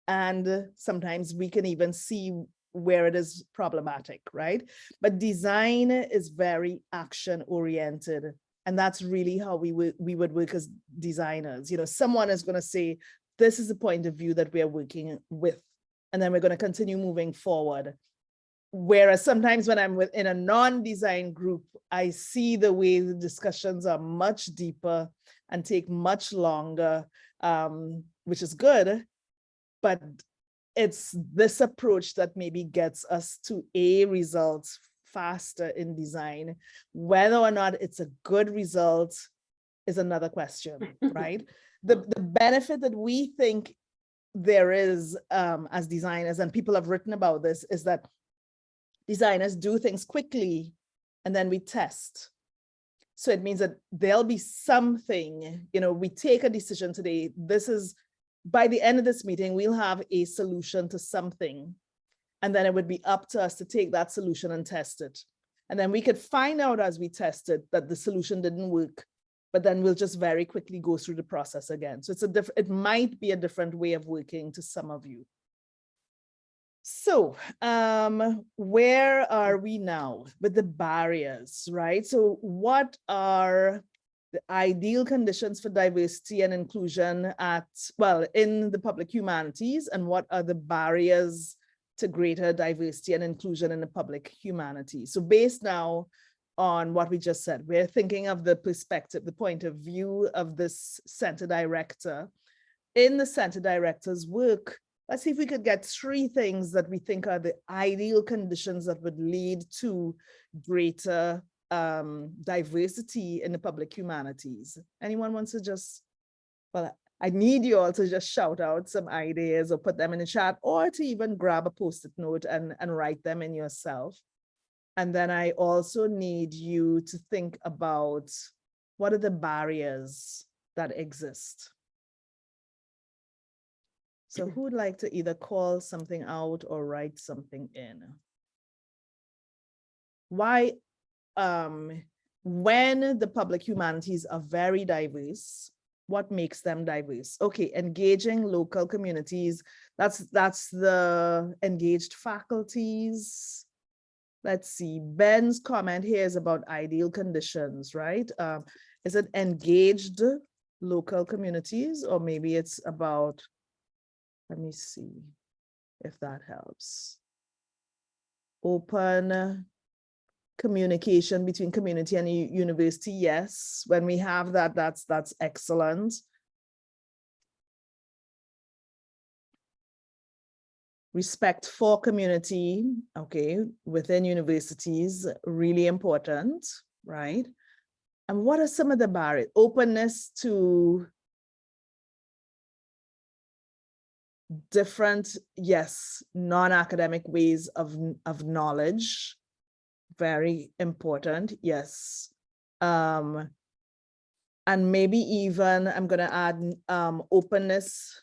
And sometimes we can even see where it is problematic, right? But design is very action oriented. And that's really how we would work as designers. You know, someone is going to say, this is the point of view that we are working with. And then we're going to continue moving forward. whereas sometimes when I'm in a non-design group, I see the way the discussions are much deeper and take much longer, which is good. But it's this approach that maybe gets us to a result faster in design. Whether or not it's a good result is another question, right? The benefit that we think there is as designers, and people have written about this, is that designers do things quickly and then we test. So it means that there'll be something, we take a decision today. This is, by the end of this meeting, we'll have a solution to something. And then it would be up to us to take that solution and test it. And then we could find out as we test it that the solution didn't work, but then we'll just very quickly go through the process again. So it might be a different way of working to some of you. So where are we now with the barriers, right? So what are the ideal conditions for diversity and inclusion in the public humanities, and what are the barriers to greater diversity and inclusion in the public humanities? So based now on what we just said, we're thinking of the perspective, the point of view of this center director. In the center director's work, let's see if we could get 3 things that we think are the ideal conditions that would lead to greater diversity in the public humanities. Anyone wants to just, well, I need you all to just shout out some ideas or put them in the chat, or to even grab a Post-it note and write them in yourself. And then I also need you to think about what are the barriers that exist. So who would like to either call something out or write something in? Why, when the public humanities are very diverse, what makes them diverse? Okay, engaging local communities, that's the engaged faculties. Let's see, Ben's comment here is about ideal conditions, right? Is it engaged local communities, or maybe it's about, let me see if that helps. Open communication between community and university, yes. When we have that, that's excellent. Respect for community, okay, within universities, really important, right? And what are some of the barriers? Openness to different, yes, non-academic ways of knowledge, very important, yes. And maybe even, I'm gonna add openness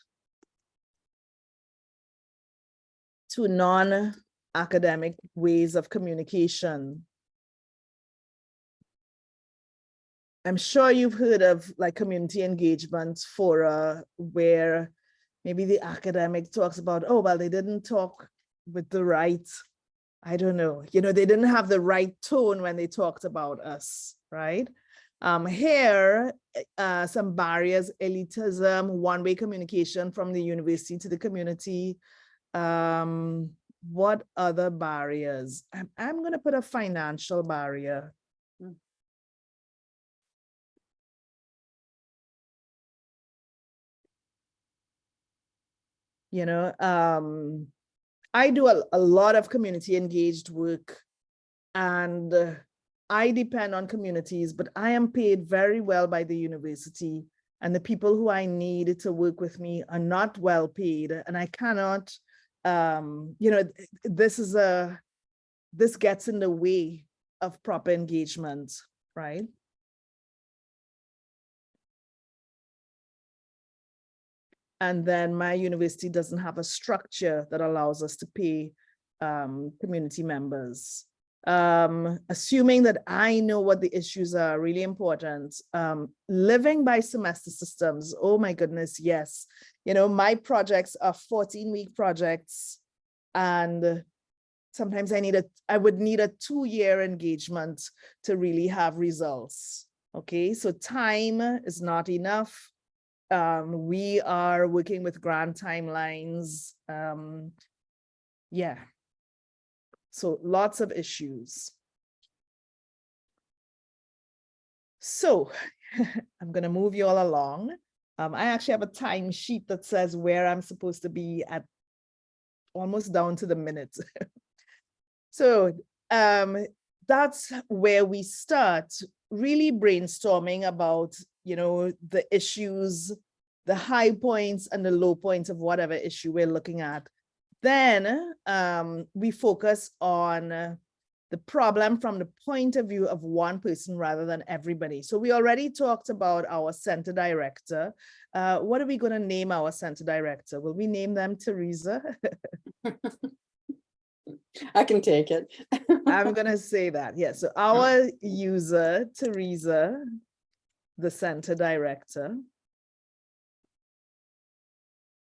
to non-academic ways of communication. I'm sure you've heard of like community engagement fora where maybe the academic talks about, oh, well, they didn't talk with the right, I don't know, they didn't have the right tone when they talked about us, right? Here, some barriers: elitism, one-way communication from the university to the community. What other barriers? I'm going to put a financial barrier. I do a lot of community engaged work, and I depend on communities, but I am paid very well by the university, and the people who I need to work with me are not well paid, and I cannot, this gets in the way of proper engagement, right? And then my university doesn't have a structure that allows us to pay community members. Assuming that I know what the issues are, really important. Living by semester systems, oh my goodness, yes. My projects are 14-week projects, and sometimes I would need a 2-year engagement to really have results. Okay, so time is not enough. We are working with grant timelines. Yeah. So lots of issues. So I'm going to move you all along. I actually have a time sheet that says where I'm supposed to be at, almost down to the minute. So that's where we start really brainstorming about, you know, the issues, the high points and the low points of whatever issue we're looking at. Then we focus on the problem from the point of view of one person rather than everybody. So we already talked about our center director. What are we going to name our center director? Will we name them Teresa? I can take it. I'm going to say that. Yes. So our user, Teresa, the center director,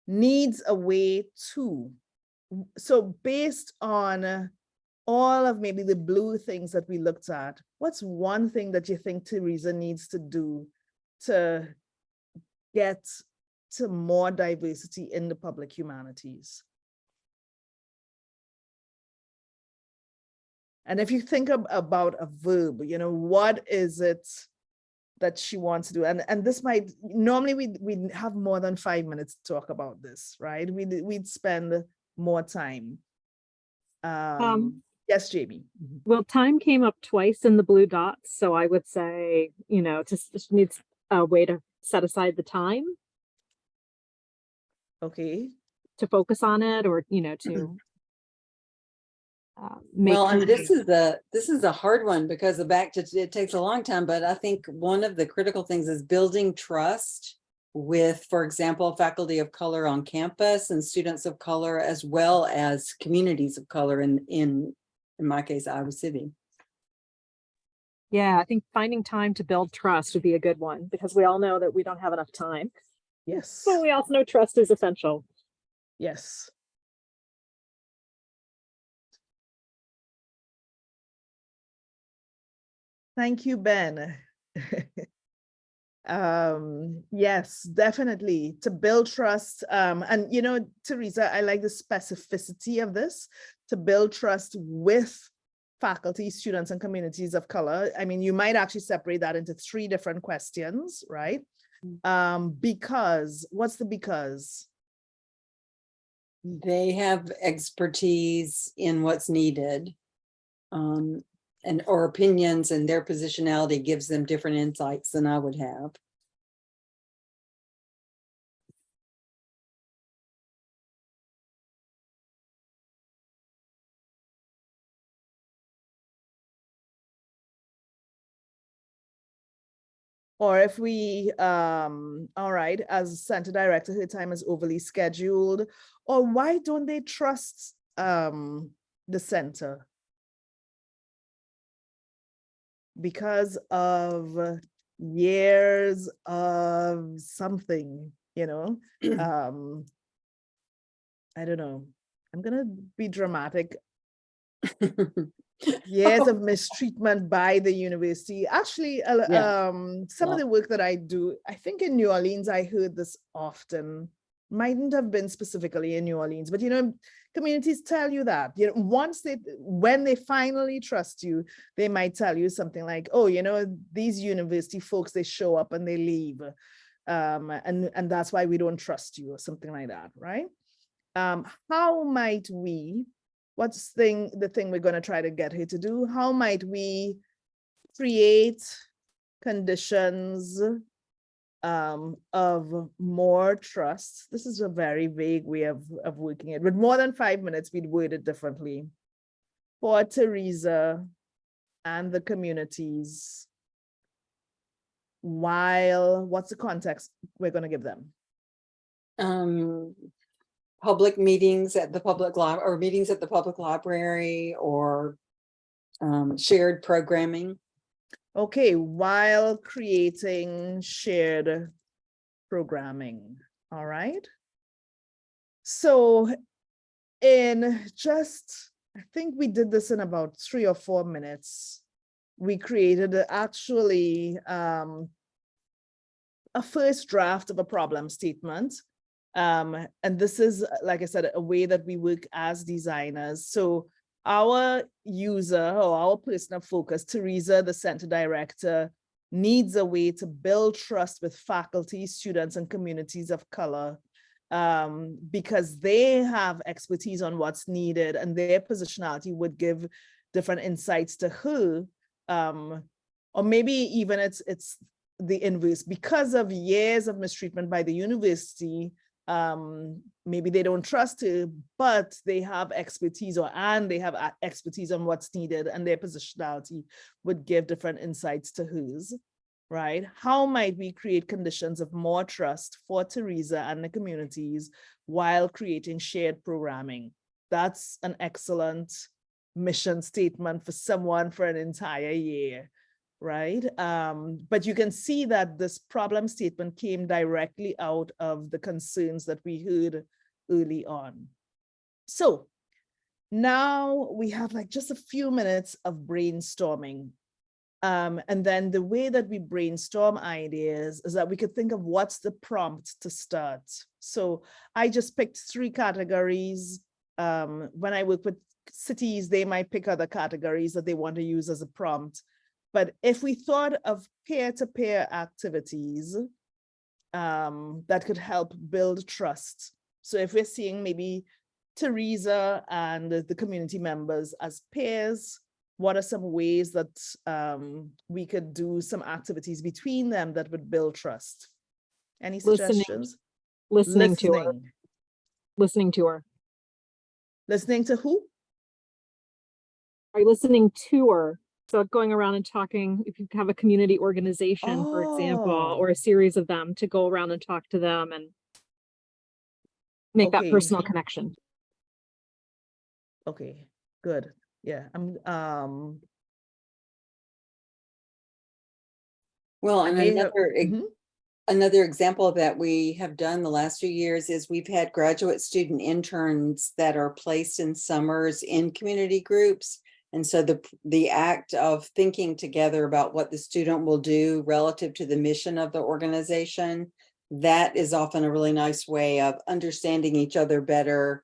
needs a way to. So based on all of maybe the blue things that we looked at, what's one thing that you think Teresa needs to do to get to more diversity in the public humanities? And if you think about a verb, you know, what is it that she wants to do? And this might, normally we'd have more than 5 minutes to talk about this, right? We'd spend more time. Yes, Jamie. Well, time came up twice in the blue dots, so I would say, you know, just needs a way to set aside the time. Okay. To focus on it, or, you know, to make. Well, and this is a hard one, because it takes a long time, but I think one of the critical things is building trust with, for example, faculty of color on campus and students of color, as well as communities of color in my case, Iowa City. Yeah, I think finding time to build trust would be a good one, because we all know that we don't have enough time. Yes. But we also know trust is essential. Yes. Thank you, Ben. Yes, definitely, to build trust. And you know, Teresa, I like the specificity of this, to build trust with faculty, students, and communities of color. I mean, you might actually separate that into 3 different questions, right? Because, what's the because? They have expertise in what's needed, or opinions, and their positionality gives them different insights than I would have. Or if we, all right, as center director, her time is overly scheduled, or why don't they trust the center? Because of years of something, you know, I don't know. I'm gonna be dramatic. Years of mistreatment by the university. Actually, some of the work that I do, I think in New Orleans, I heard this often. Mightn't have been specifically in New Orleans, but you know, communities tell you that, you know, when they finally trust you, they might tell you something like, oh, you know, these university folks, they show up and they leave. And that's why we don't trust you, or something like that, right? How might we, what's the thing we're going to try to get her to do? How might we create conditions of more trust? This is a very vague way of working it. With more than 5 minutes, we'd word it differently. For Teresa and the communities, while, what's the context we're going to give them? Public meetings at the public library, or meetings at the public library, or shared programming. Okay, while creating shared programming, all right? So in just, I think we did this in about 3 or 4 minutes. We created actually a first draft of a problem statement. And this is, like I said, a way that we work as designers. So our user or our person of focus, Teresa, the center director, needs a way to build trust with faculty, students, and communities of color, because they have expertise on what's needed, and their positionality would give different insights to her. Or maybe even it's the inverse. Because of years of mistreatment by the university, maybe they don't trust her, but they have expertise, and they have expertise on what's needed, and their positionality would give different insights to hers, right? How might we create conditions of more trust for Teresa and the communities while creating shared programming? That's an excellent mission statement for someone for an entire year, right? But you can see that this problem statement came directly out of the concerns that we heard early on. So now we have like just a few minutes of brainstorming. And then the way that we brainstorm ideas is that we could think of what's the prompt to start. So I just picked 3 categories. When I work with cities, they might pick other categories that they want to use as a prompt. But if we thought of peer-to-peer activities that could help build trust. So if we're seeing maybe Teresa and the community members as peers, what are some ways that we could do some activities between them that would build trust? Any suggestions? Listening to her. Listening to her. Listening to who? Are you listening to her? So going around and talking, if you have a community organization, for example, or a series of them, to go around and talk to them and make that personal connection. Okay, good. Yeah, Well, and another example that we have done the last few years is we've had graduate student interns that are placed in summers in community groups. And so the act of thinking together about what the student will do relative to the mission of the organization, that is often a really nice way of understanding each other better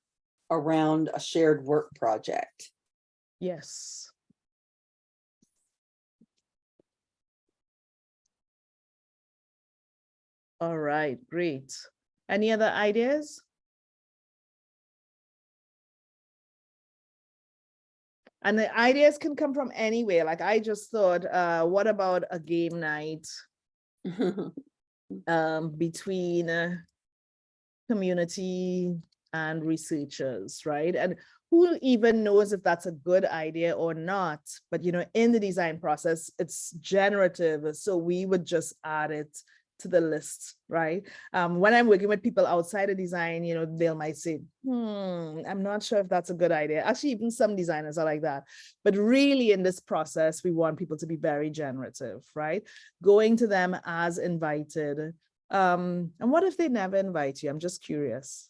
around a shared work project. Yes. All right, great. Any other ideas? And the ideas can come from anywhere. Like I just thought, what about a game night between community and researchers, right? And who even knows if that's a good idea or not? But you know, in the design process, it's generative, so we would just add it to the list, right? When I'm working with people outside of design, you know, they might say, I'm not sure if that's a good idea. Actually, even some designers are like that. But really in this process, we want people to be very generative, right? Going to them as invited. And what if they never invite you? I'm just curious.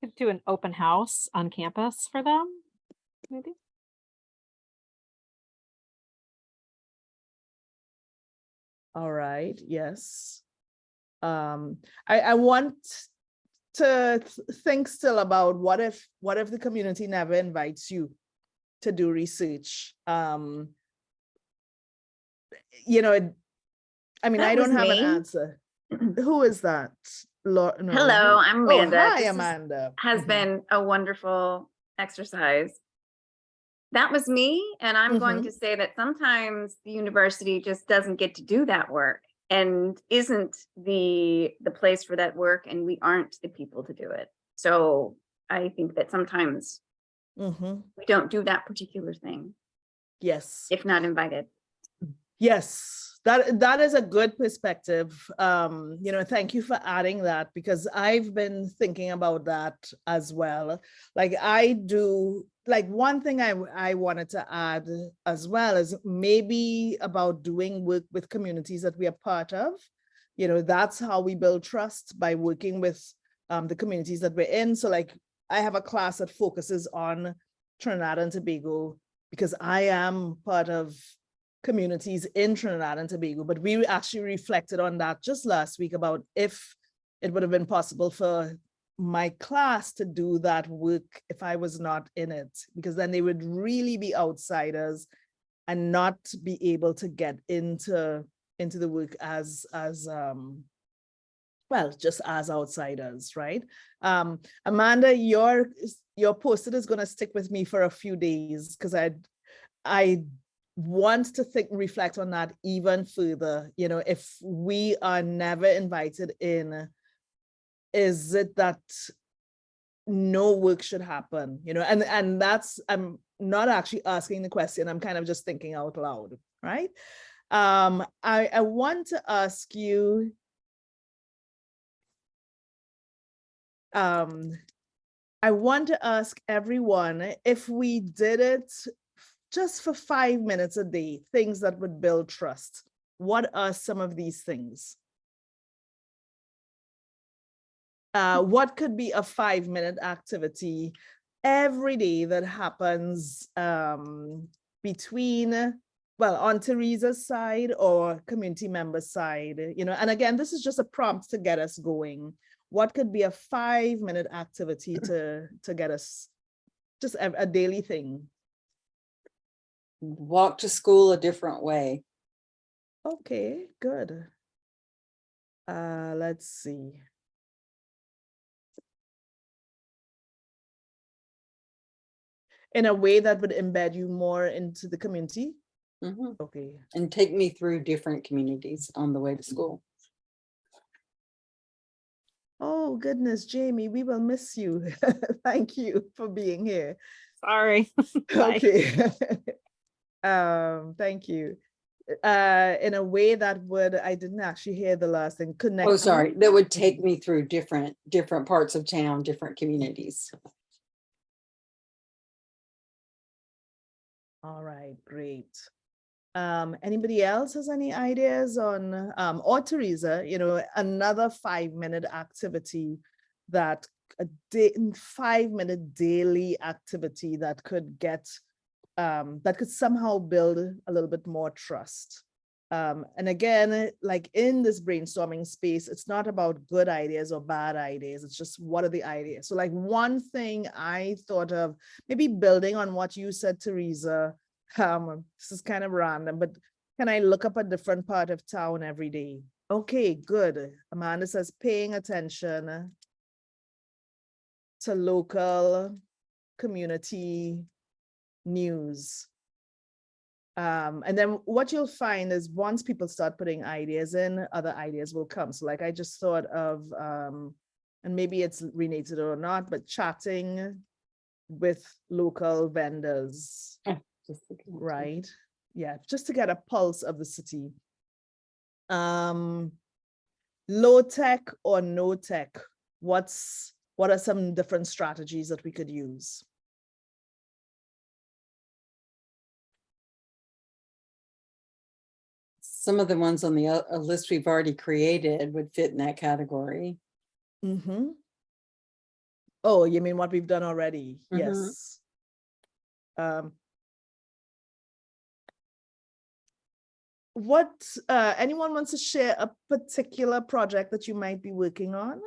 Could do an open house on campus for them, maybe. All right, yes. I want to think still about what if the community never invites you to do research? You know, I mean, I don't have an answer. Who is that? No. Hello, I'm Amanda. Oh, hi, Amanda. Has been a wonderful exercise. That was me, and I'm going to say that sometimes the university just doesn't get to do that work and isn't the place for that work, and we aren't the people to do it. So I think that sometimes we don't do that particular thing. Yes. If not invited. Yes, that is a good perspective. You know, thank you for adding that, because I've been thinking about that as well. Like I do, like one thing I wanted to add as well is maybe about doing work with communities that we are part of. You know, that's how we build trust, by working with the communities that we're in. So like I have a class that focuses on Trinidad and Tobago because I am part of communities in Trinidad and Tobago, but we actually reflected on that just last week about if it would have been possible for my class to do that work if I was not in it, because then they would really be outsiders and not be able to get into the work as well, just as outsiders, right? Amanda, your post-it is going to stick with me for a few days, because I want to reflect on that even further. You know, if we are never invited in, is it that no work should happen? You know, and that's, I'm not actually asking the question, I'm kind of just thinking out loud, right? I want to ask you, I want to ask everyone, if we did it just for 5 minutes a day, things that would build trust, what are some of these things? What could be a 5-minute activity every day that happens between, well, on Teresa's side or community member's side, you know? And again, this is just a prompt to get us going. What could be a 5-minute activity to get us, just a daily thing? Walk to school a different way. Okay, good. Let's see. In a way that would embed you more into the community? Mhm. Okay. And take me through different communities on the way to school. Oh, goodness, Jamie, we will miss you. Thank you for being here. Sorry. Bye. Okay. Thank you. In a way that would, I didn't actually hear the last thing, connect. Oh, sorry. That would take me through different parts of town, different communities. All right, great. Anybody else has any ideas on, or Teresa, you know, another 5-minute activity that a 5-minute daily activity that could get, that could somehow build a little bit more trust. And again, like in this brainstorming space, it's not about good ideas or bad ideas. It's just, what are the ideas? So like one thing I thought of, maybe building on what you said, Teresa, this is kind of random, but can I look up a different part of town every day? Okay, good. Amanda says paying attention to local community news. And then what you'll find is once people start putting ideas in, other ideas will come. So like I just thought of, and maybe it's related or not, but chatting with local vendors, right? Yeah, just to get a pulse of the city. Low tech or no tech, what are some different strategies that we could use? Some of the ones on the list we've already created would fit in that category. Mm-hmm. Oh, you mean what we've done already? Mhm. Yes. What, anyone wants to share a particular project that you might be working on?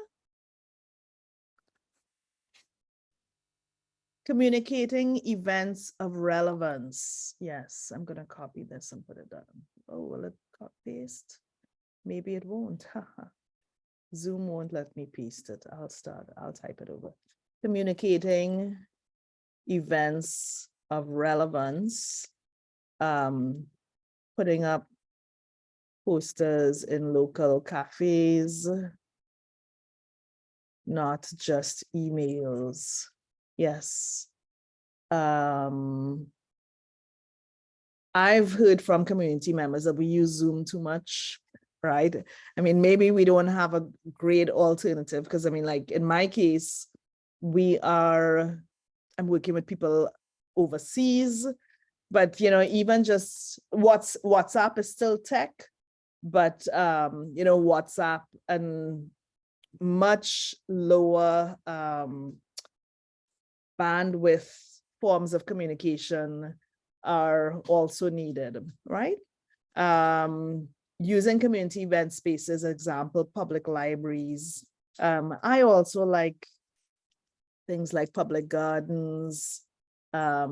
Communicating events of relevance. Yes, I'm going to copy this and put it down. Oh, will it copy paste? Maybe it won't. Zoom won't let me paste it. I'll type it over. Communicating events of relevance. Putting up posters in local cafes, not just emails. Yes. I've heard from community members that we use Zoom too much, right? I mean, maybe we don't have a great alternative, because I mean, like in my case, I'm working with people overseas, but you know, even just WhatsApp is still tech, but you know, WhatsApp and much lower bandwidth forms of communication are also needed, right? Using community event spaces, example, public libraries. I also like things like public gardens, I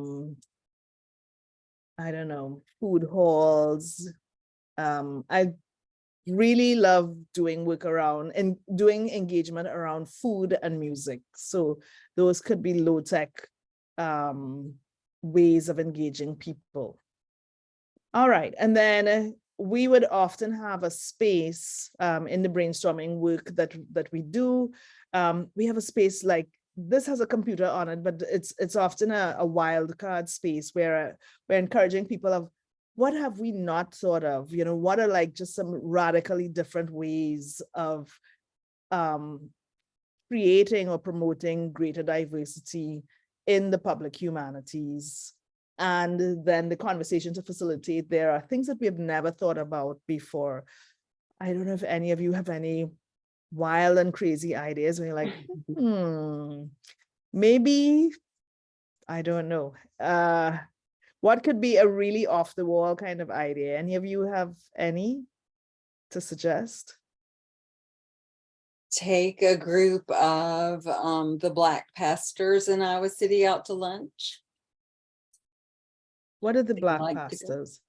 don't know, food halls. I really love doing work around and doing engagement around food and music. So those could be low-tech ways of engaging people. All right, and then we would often have a space in the brainstorming work that we do. We have a space like this has a computer on it, but it's often a wild card space where we're encouraging people of what have we not thought of, you know, what are like just some radically different ways of creating or promoting greater diversity in the public humanities. And then the conversation to facilitate, there are things that we have never thought about before. I don't know if any of you have any wild and crazy ideas when you're like, maybe, I don't know. What could be a really off the wall kind of idea? Any of you have any to suggest? Take a group of the Black pastors in Iowa City out to lunch. What are the They'd Black like to go. pastors?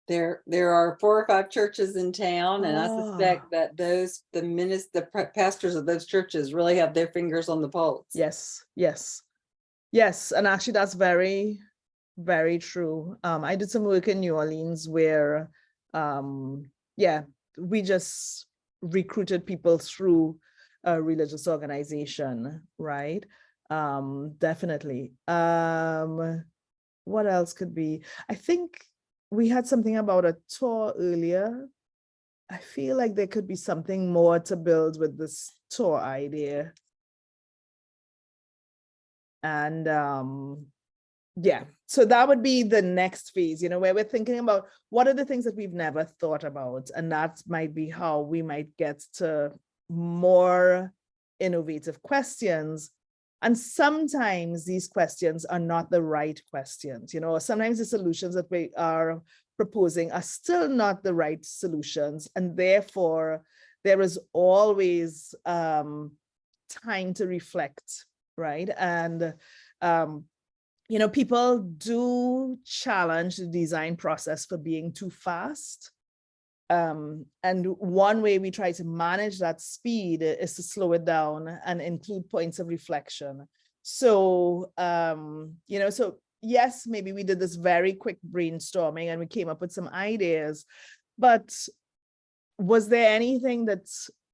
There are 4 or 5 churches in town, and I suspect that the pastors of those churches really have their fingers on the pulse. Yes, yes, yes. And actually that's very, very true. I did some work in New Orleans where, yeah, we just recruited people through a religious organization, right? Definitely. What else could be? I think we had something about a tour earlier. I feel like there could be something more to build with this tour idea. And yeah, so that would be the next phase, you know, where we're thinking about what are the things that we've never thought about, and that might be how we might get to more innovative questions. And sometimes these questions are not the right questions, you know, sometimes the solutions that we are proposing are still not the right solutions, and therefore there is always time to reflect, right? And you know, people do challenge the design process for being too fast. And one way we try to manage that speed is to slow it down and include points of reflection. So, you know, so yes, maybe we did this very quick brainstorming and we came up with some ideas, but was there anything that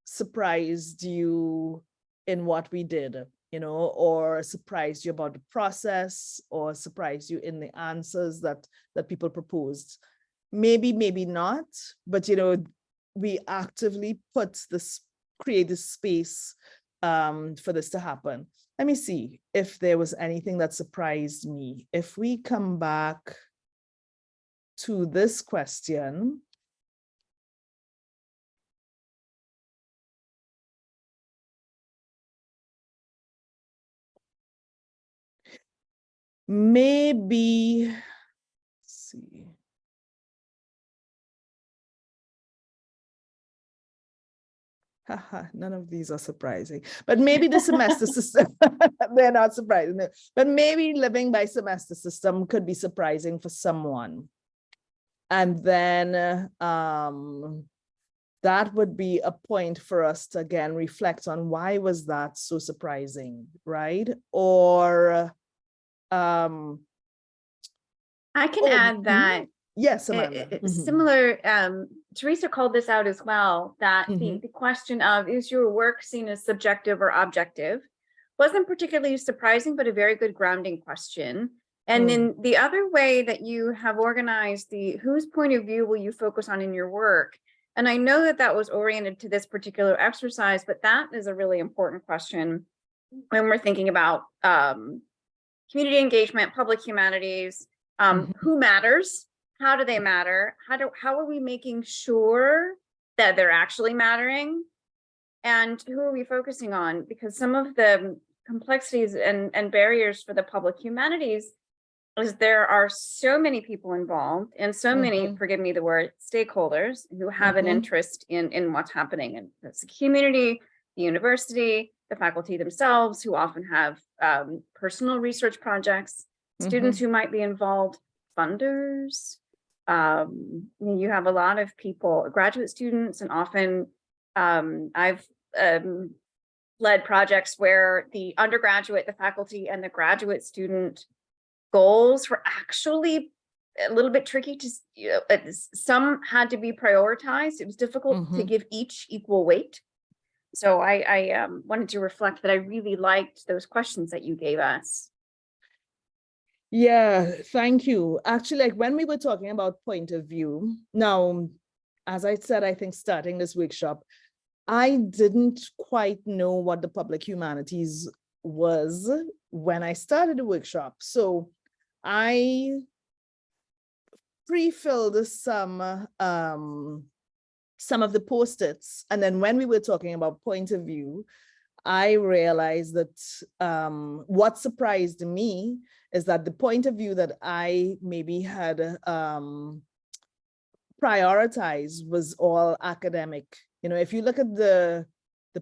surprised you in what we did, you know, or surprised you about the process, or surprised you in the answers that people proposed? Maybe, maybe not, but, you know, we actively create this space for this to happen. Let me see if there was anything that surprised me. If we come back to this question, maybe, let's see. None of these are surprising, but maybe the semester system, they're not surprising, but maybe living by semester system could be surprising for someone. And then that would be a point for us to again reflect on why was that so surprising, right? Or I can add that. Yes, Amanda. Similar, Teresa called this out as well, that the question of, is your work seen as subjective or objective, wasn't particularly surprising, but a very good grounding question. And then the other way that you have organized whose point of view will you focus on in your work? And I know that that was oriented to this particular exercise, but that is a really important question when we're thinking about community engagement, public humanities, who matters? How do they matter? How are we making sure that they're actually mattering? And who are we focusing on? Because some of the complexities and barriers for the public humanities is there are so many people involved and so many, forgive me the word, stakeholders who have an interest in what's happening in the community, the university, the faculty themselves, who often have personal research projects, students who might be involved, funders. You have a lot of people, graduate students, and often I've led projects where the undergraduate, the faculty, and the graduate student goals were actually a little bit tricky to, some had to be prioritized. It was difficult to give each equal weight. So I wanted to reflect that I really liked those questions that you gave us. Yeah, thank you. Actually, like when we were talking about point of view, now, as I said, I think starting this workshop, I didn't quite know what the public humanities was when I started the workshop. So I pre-filled some of the post-its. And then when we were talking about point of view, I realized that what surprised me is that the point of view that I maybe had prioritized was all academic. You know, if you look at the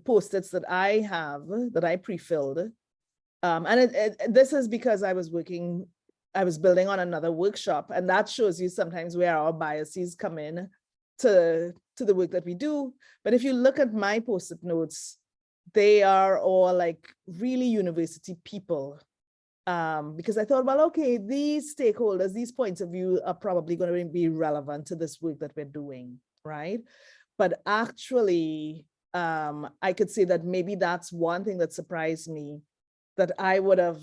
post-its that I have, that I pre-filled, and this is because I was building on another workshop, and that shows you sometimes where our biases come in to the work that we do. But if you look at my post-it notes, they are all like really university people, because I thought, well, okay, these stakeholders, these points of view are probably going to be relevant to this work that we're doing, right? But actually, I could say that maybe that's one thing that surprised me, that I would have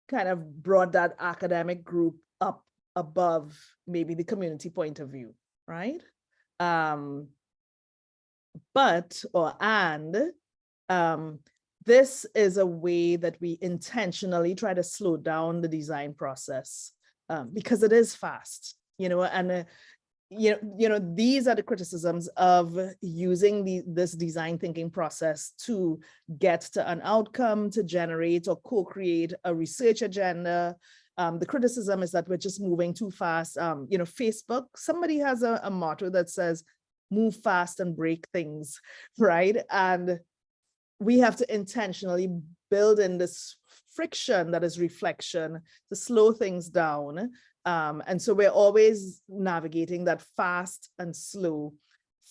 kind of brought that academic group up above maybe the community point of view, right? This is a way that we intentionally try to slow down the design process, because it is fast, you know, and these are the criticisms of using this design thinking process to get to an outcome, to generate or co-create a research agenda. The criticism is that we're just moving too fast. Facebook, somebody has a motto that says, move fast and break things, right? And we have to intentionally build in this friction that is reflection to slow things down. And so we're always navigating that fast and slow.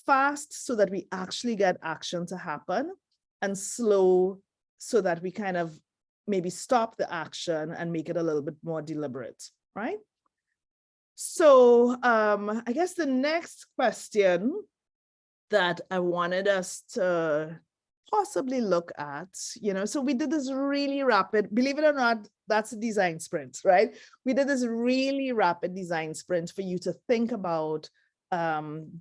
Fast so that we actually get action to happen, and slow so that we kind of maybe stop the action and make it a little bit more deliberate, right? So I guess the next question that I wanted us to possibly look at, so we did this really rapid, believe it or not, that's a design sprint, right? We did this really rapid design sprint for you to think about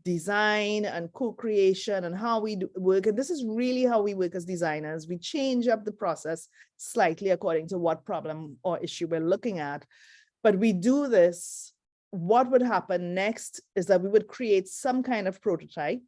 design and co-creation and how we work. And this is really how we work as designers. We change up the process slightly according to what problem or issue we're looking at. But we do this, what would happen next is that we would create some kind of prototype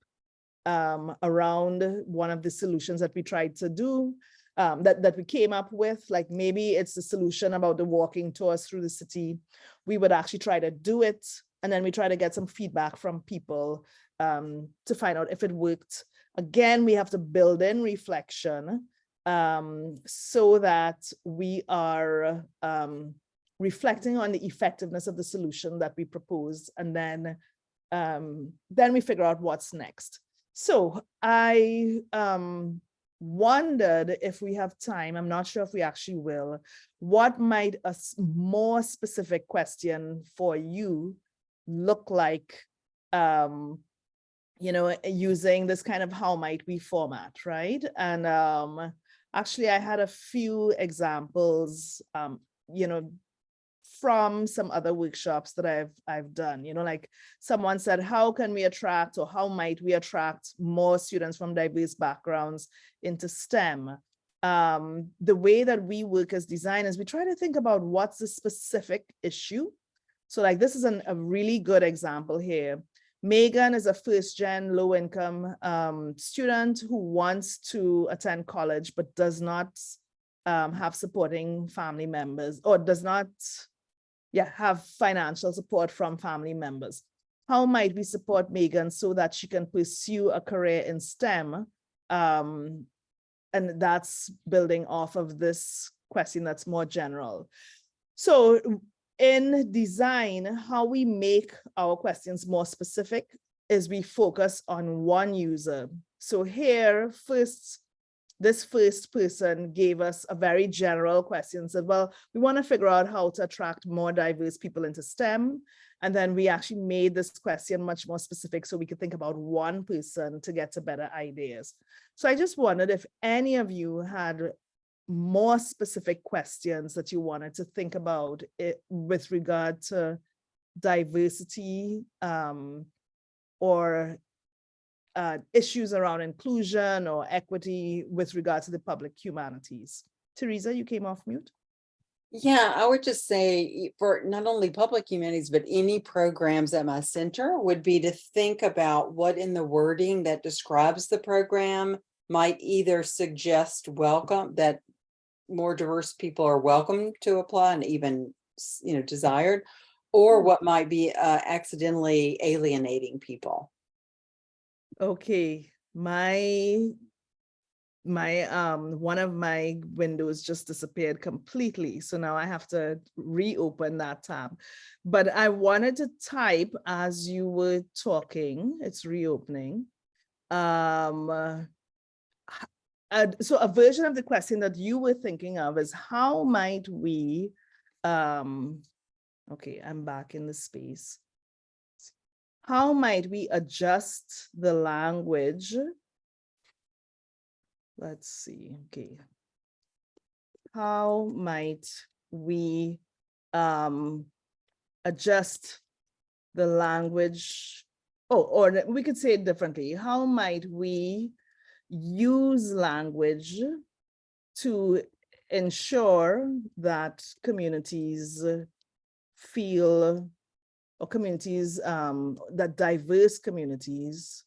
around one of the solutions that we tried to do, that we came up with. Like maybe it's the solution about the walking tours through the city. We would actually try to do it, and then we try to get some feedback from people to find out if it worked. Again, we have to build in reflection so that we are reflecting on the effectiveness of the solution that we proposed, and then we figure out what's next. So I wondered if we have time, I'm not sure if we actually will, what might a more specific question for you look like, using this kind of how might we format, right? And actually I had a few examples, from some other workshops that I've done, like someone said, how can we attract, or how might we attract more students from diverse backgrounds into STEM? The way that we work as designers, we try to think about what's the specific issue. So like this is a really good example here. Megan is a first-gen low-income student who wants to attend college, but does not have supporting family members, or does not have financial support from family members. How might we support Megan so that she can pursue a career in STEM and that's building off of this question that's more general. So in design, how we make our questions more specific is we focus on one user. So here, this first person gave us a very general question, said, well, we want to figure out how to attract more diverse people into STEM. And then we actually made this question much more specific so we could think about one person to get to better ideas. So I just wondered if any of you had more specific questions that you wanted to think about with regard to diversity or issues around inclusion or equity with regard to the public humanities. Teresa, you came off mute. Yeah, I would just say for not only public humanities, but any programs at my center would be to think about what in the wording that describes the program might either suggest welcome, that more diverse people are welcome to apply and even, desired, or what might be accidentally alienating people. Okay, my one of my windows just disappeared completely, so now I have to reopen that tab. But I wanted to type as you were talking. It's reopening. So a version of the question that you were thinking of is how might we okay, I'm back in the space. How might we adjust the language? Let's see, okay. How might we adjust the language? Oh, or we could say it differently. How might we use language to ensure that communities feel, or communities, that diverse communities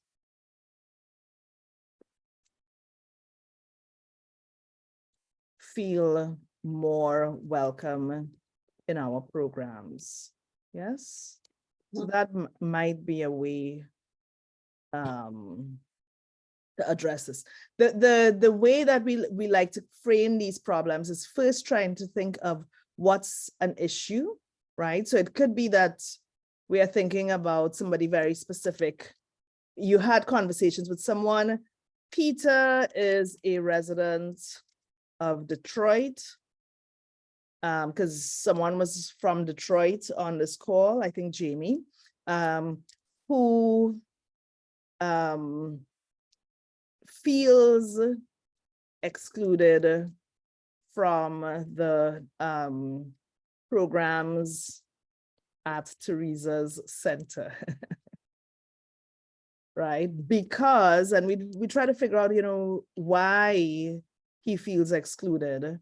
feel more welcome in our programs? Yes, so that might be a way to address this. The way that we like to frame these problems is first trying to think of what's an issue, right? So it could be that we are thinking about somebody very specific. You had conversations with someone. Peter is a resident of Detroit, because someone was from Detroit on this call, I think Jamie, who feels excluded from the programs at Teresa's center. Right? Because, and we try to figure out, why he feels excluded.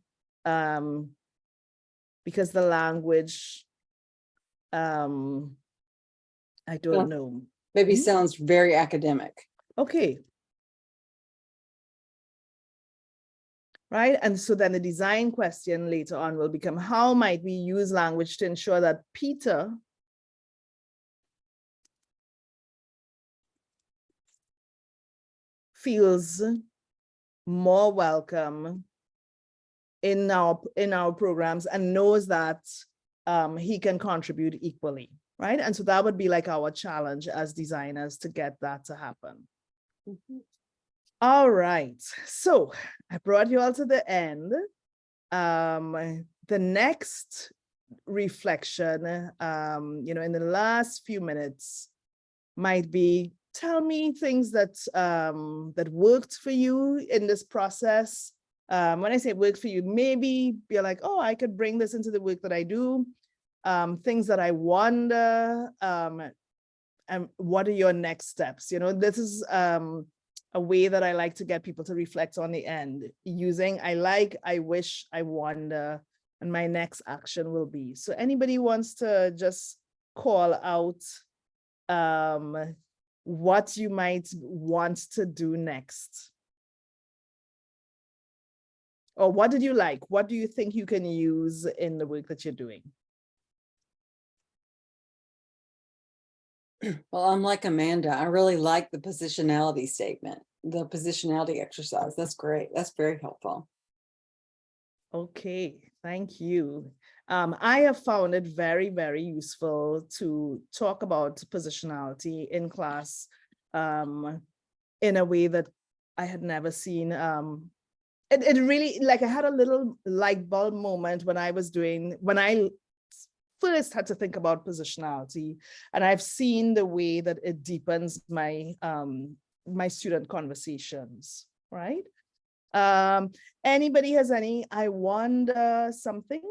Because the language, I don't know. Maybe sounds very academic. Okay. Right, and so then the design question later on will become, how might we use language to ensure that Peter feels more welcome in our programs and knows that he can contribute equally, right? And so that would be like our challenge as designers to get that to happen. All right, so I brought you all to the end. The next reflection, in the last few minutes might be, tell me things that that worked for you in this process. When I say worked for you, maybe you're like, oh, I could bring this into the work that I do. Things that I wonder, and what are your next steps? This is a way that I like to get people to reflect on the end, using I like, I wish, I wonder, and my next action will be. So anybody wants to just call out what you might want to do next? Or what did you like? What do you think you can use in the work that you're doing? Well, I'm like Amanda. I really like the positionality statement. the positionality exercise. That's great. That's very helpful. Okay, thank you. I have found it very, very useful to talk about positionality in class in a way that I had never seen. It really, like, I had a little light bulb moment when I first had to think about positionality, and I've seen the way that it deepens my my student conversations, right? Anybody has any, I wonder something?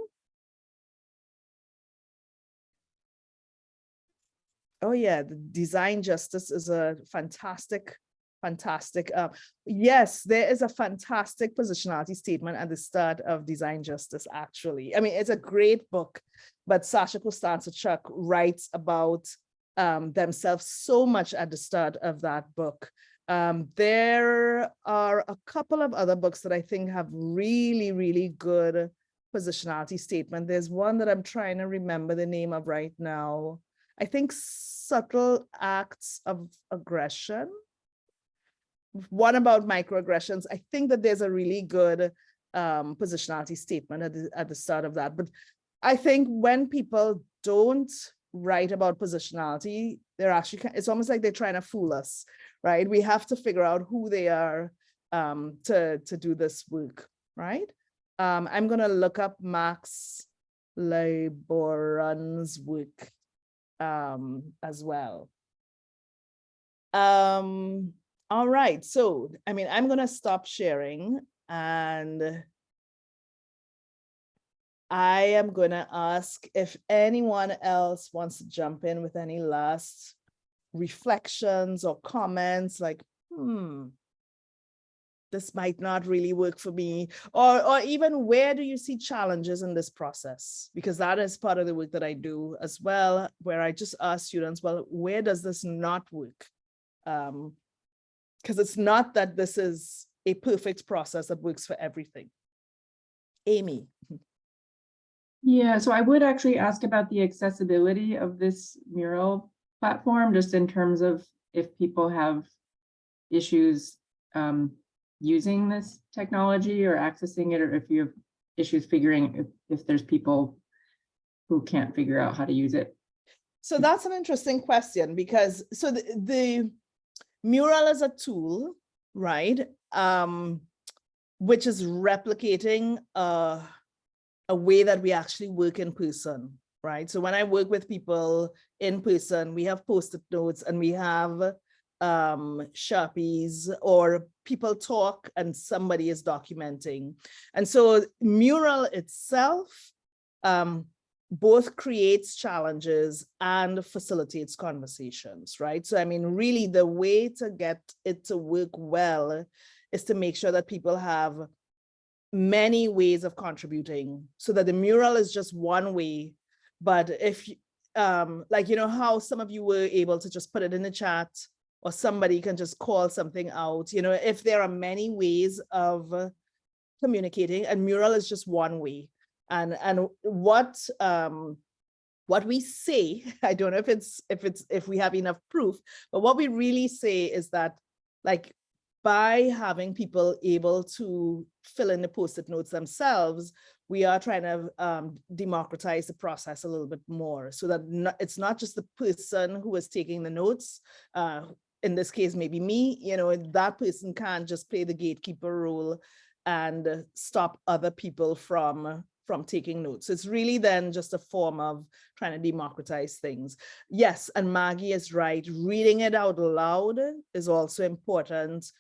Oh yeah, the design justice is a fantastic. Yes, there is a fantastic positionality statement at the start of Design Justice, actually. I mean, it's a great book, but Sasha Costanza-Chuck writes about themselves so much at the start of that book. There are a couple of other books that I think have really, really good positionality statement. There's one that I'm trying to remember the name of right now. I think Subtle Acts of Aggression. One about microaggressions. I think that there's a really good positionality statement at the start of that. But I think when people don't write about positionality, they're actually, it's almost like they're trying to fool us, right? We have to figure out who they are to do this work, right? I'm gonna look up Max Leiboran's work as well. All right, so, I mean, I'm gonna stop sharing and I am gonna ask if anyone else wants to jump in with any last reflections or comments, like, this might not really work for me, or even where do you see challenges in this process? Because that is part of the work that I do as well, where I just ask students, well, where does this not work? Because it's not that this is a perfect process that works for everything. Amy. Yeah, so I would actually ask about the accessibility of this mural platform, just in terms of if people have issues using this technology or accessing it, or if you have issues figuring if there's people who can't figure out how to use it. So that's an interesting question, because so the mural is a tool, right? Which is replicating a way that we actually work in person, right? So when I work with people in person, we have Post-it notes and we have Sharpies, or people talk and somebody is documenting. And so mural itself both creates challenges and facilitates conversations, right? So, I mean, really the way to get it to work well is to make sure that people have many ways of contributing, so that the mural is just one way. But if, like, you know, how some of you were able to just put it in the chat, or somebody can just call something out, you know, if there are many ways of communicating, and mural is just one way. And what we say, I don't know if we have enough proof, but what we really say is that, like, by having people able to fill in the Post-it notes themselves, we are trying to democratize the process a little bit more, so that it's not just the person who is taking the notes. In this case, maybe me, you know, that person can't just play the gatekeeper role and stop other people from taking notes. It's really then just a form of trying to democratize things. Yes, and Maggie is right. Reading it out loud is also important.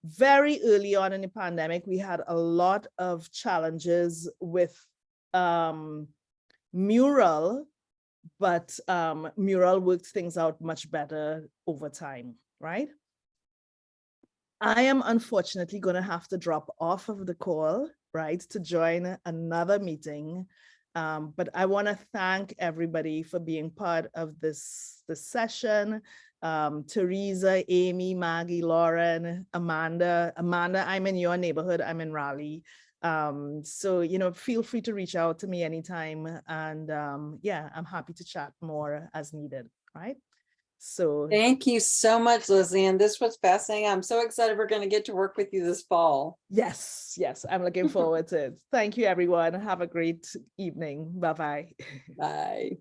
Very early on in the pandemic, we had a lot of challenges with mural, but mural worked things out much better over time, right? I am unfortunately going to have to drop off of the call, right, to join another meeting. But I want to thank everybody for being part of this session. Teresa, Amy, Maggie, Lauren, Amanda, I'm in your neighborhood, I'm in Raleigh. So, you know, feel free to reach out to me anytime. And yeah, I'm happy to chat more as needed, right? So Thank you so much, Lesley-Ann. This was fascinating. I'm so excited we're going to get to work with you this fall. yes, I'm looking forward to it. Thank you, everyone. Have a great evening. Bye-bye. Bye.